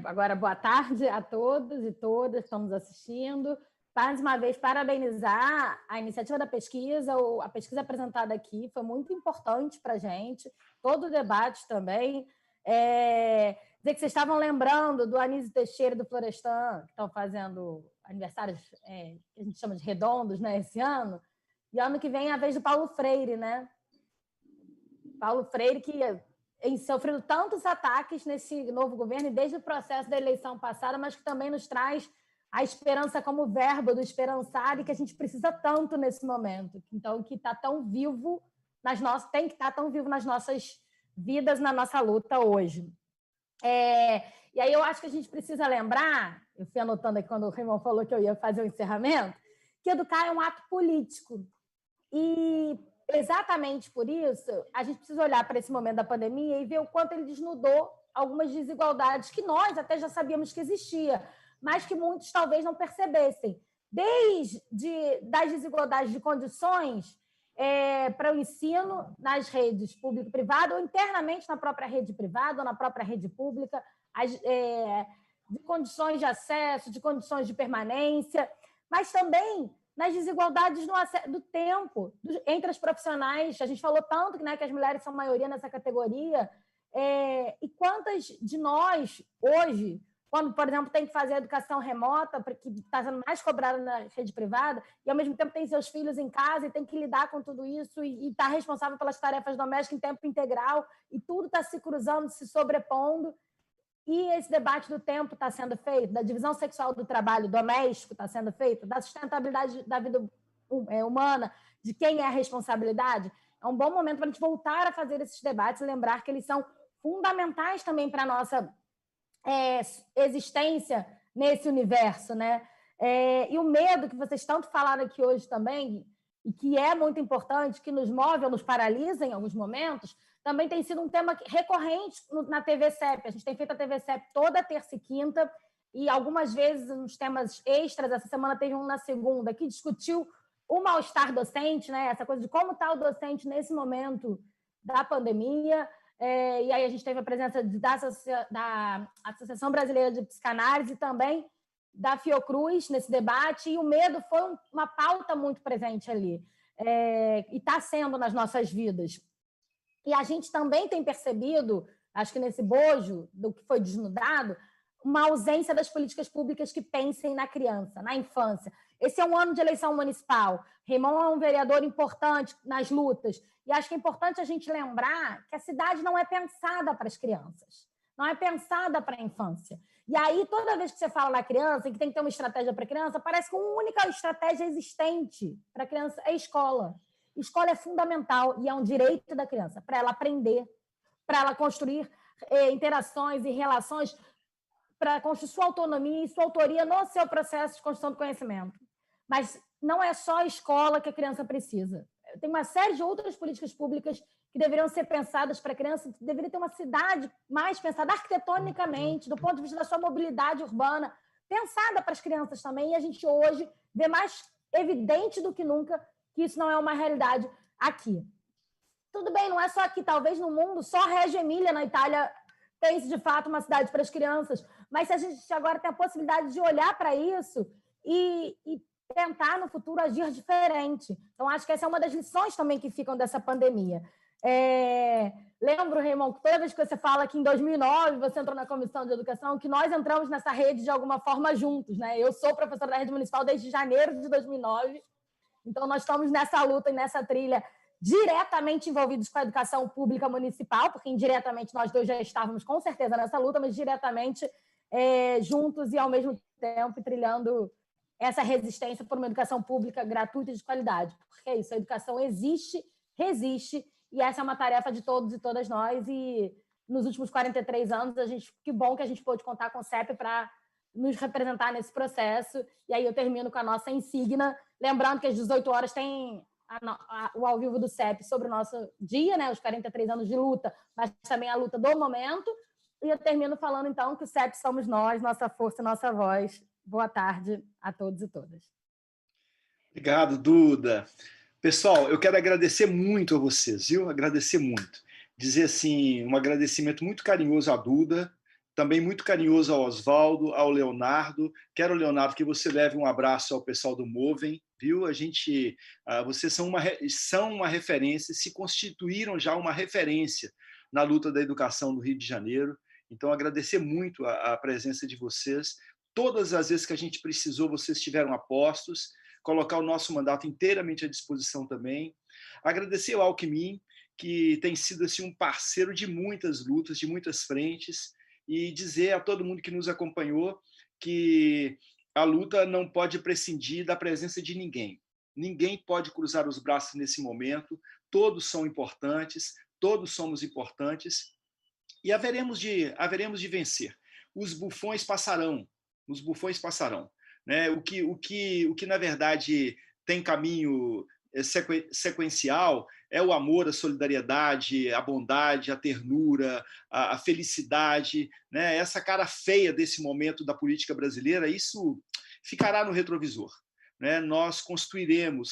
agora boa tarde a todos e todas que estão nos assistindo. Mais uma vez, parabenizar a iniciativa da pesquisa, a pesquisa apresentada aqui foi muito importante para a gente, todo o debate também. Dizer que vocês estavam lembrando do Anísio Teixeira e do Florestan, que estão fazendo aniversários que a gente chama de redondos, né, esse ano, e ano que vem é a vez do Paulo Freire, né? Paulo Freire, que sofreu tantos ataques nesse novo governo, e desde o processo da eleição passada, mas que também nos traz a esperança como verbo do esperançar e que a gente precisa tanto nesse momento. Então, que está tão vivo tem que estar tão vivo nas nossas vidas, na nossa luta hoje. E aí eu acho que a gente precisa lembrar, eu fui anotando aqui quando o Raymond falou que eu ia fazer o encerramento, que educar é um ato político. E exatamente por isso, a gente precisa olhar para esse momento da pandemia e ver o quanto ele desnudou algumas desigualdades que nós até já sabíamos que existia, mas que muitos talvez não percebessem. Desde das desigualdades de condições para o ensino nas redes público-privada ou internamente na própria rede privada ou na própria rede pública, de condições de acesso, de condições de permanência, mas também nas desigualdades do tempo entre as profissionais. A gente falou tanto que as mulheres são maioria nessa categoria, e quantas de nós, hoje, quando, por exemplo, tem que fazer a educação remota, que está sendo mais cobrada na rede privada, e, ao mesmo tempo, tem seus filhos em casa e tem que lidar com tudo isso e está responsável pelas tarefas domésticas em tempo integral, e tudo está se cruzando, se sobrepondo. E esse debate do tempo está sendo feito, da divisão sexual do trabalho doméstico está sendo feito, da sustentabilidade da vida humana, de quem é a responsabilidade. É um bom momento para a gente voltar a fazer esses debates e lembrar que eles são fundamentais também para a nossa existência nesse universo, né? E o medo que vocês tanto falaram aqui hoje também, e que é muito importante, que nos move ou nos paralisa em alguns momentos, também tem sido um tema recorrente na TV CEP. A gente tem feito a TV CEP toda terça e quinta, e algumas vezes uns temas extras. Essa semana teve um na segunda, que discutiu o mal-estar docente, né? Essa coisa de como está o docente nesse momento da pandemia. E aí a gente teve a presença da Associação Brasileira de Psicanálise e também da Fiocruz nesse debate, e o medo foi uma pauta muito presente ali, e está sendo nas nossas vidas. E a gente também tem percebido, acho que nesse bojo do que foi desnudado, uma ausência das políticas públicas que pensem na criança, na infância. Esse é um ano de eleição municipal. Raymond é um vereador importante nas lutas. E acho que é importante a gente lembrar que a cidade não é pensada para as crianças, não é pensada para a infância. E aí, toda vez que você fala na criança, que tem que ter uma estratégia para a criança, parece que a única estratégia existente para a criança é a escola. Escola é fundamental e é um direito da criança, para ela aprender, para ela construir interações e relações, para construir sua autonomia e sua autoria no seu processo de construção do conhecimento. Mas não é só a escola que a criança precisa. Tem uma série de outras políticas públicas que deveriam ser pensadas para a criança, deveria ter uma cidade mais pensada arquitetonicamente, do ponto de vista da sua mobilidade urbana, pensada para as crianças também, e a gente hoje vê mais evidente do que nunca que isso não é uma realidade aqui. Tudo bem, não é só aqui, talvez no mundo, só Reggio Emília, na Itália, tem de fato uma cidade para as crianças, mas se a gente agora tem a possibilidade de olhar para isso e tentar no futuro agir diferente. Então, acho que essa é uma das lições também que ficam dessa pandemia. Lembro, Raymond, que toda vez que você fala que em 2009 você entrou na Comissão de Educação, que nós entramos nessa rede de alguma forma juntos, né? Eu sou professora da rede municipal desde janeiro de 2009, então nós estamos nessa luta e nessa trilha diretamente envolvidos com a educação pública municipal, porque indiretamente nós dois já estávamos com certeza nessa luta, mas diretamente juntos e ao mesmo tempo trilhando essa resistência por uma educação pública gratuita e de qualidade. Porque é isso, a educação existe, resiste, e essa é uma tarefa de todos e todas nós, e nos últimos 43 anos, que bom que a gente pôde contar com o CEP para nos representar nesse processo, e aí eu termino com a nossa insígnia, lembrando que às 18 horas tem o ao vivo do CEP sobre o nosso dia, né, os 43 anos de luta, mas também a luta do momento, e eu termino falando, então, que o CEP somos nós, nossa força, nossa voz. Boa tarde a todos e todas. Obrigado, Duda. Pessoal, eu quero agradecer muito a vocês, viu? Agradecer muito. Dizer, assim, um agradecimento muito carinhoso à Duda, também muito carinhoso ao Oswaldo, ao Leonardo. Quero, Leonardo, que você leve um abraço ao pessoal do Movem, viu? Vocês são uma referência, se constituíram já uma referência na luta da educação do Rio de Janeiro. Então, agradecer muito a presença de vocês. Todas as vezes que a gente precisou, vocês estiveram a postos. Colocar o nosso mandato inteiramente à disposição também. Agradecer ao Alckmin, que tem sido assim, um parceiro de muitas lutas, de muitas frentes, e dizer a todo mundo que nos acompanhou que a luta não pode prescindir da presença de ninguém. Ninguém pode cruzar os braços nesse momento, todos são importantes, todos somos importantes, e haveremos de vencer. Os bufões passarão, né? O que na verdade tem caminho sequencial é o amor, a solidariedade, a bondade, a ternura, a felicidade, né? Essa cara feia desse momento da política brasileira, isso ficará no retrovisor, né? Nós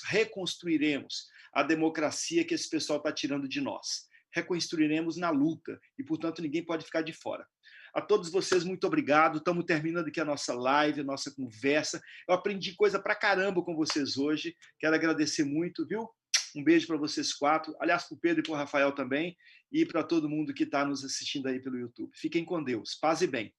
reconstruiremos a democracia que esse pessoal está tirando de nós. Reconstruiremos na luta e, portanto, ninguém pode ficar de fora. A todos vocês, muito obrigado. Estamos terminando aqui a nossa live, a nossa conversa. Eu aprendi coisa pra caramba com vocês hoje. Quero agradecer muito, viu? Um beijo para vocês 4. Aliás, para o Pedro e para o Rafael também. E para todo mundo que está nos assistindo aí pelo YouTube. Fiquem com Deus. Paz e bem.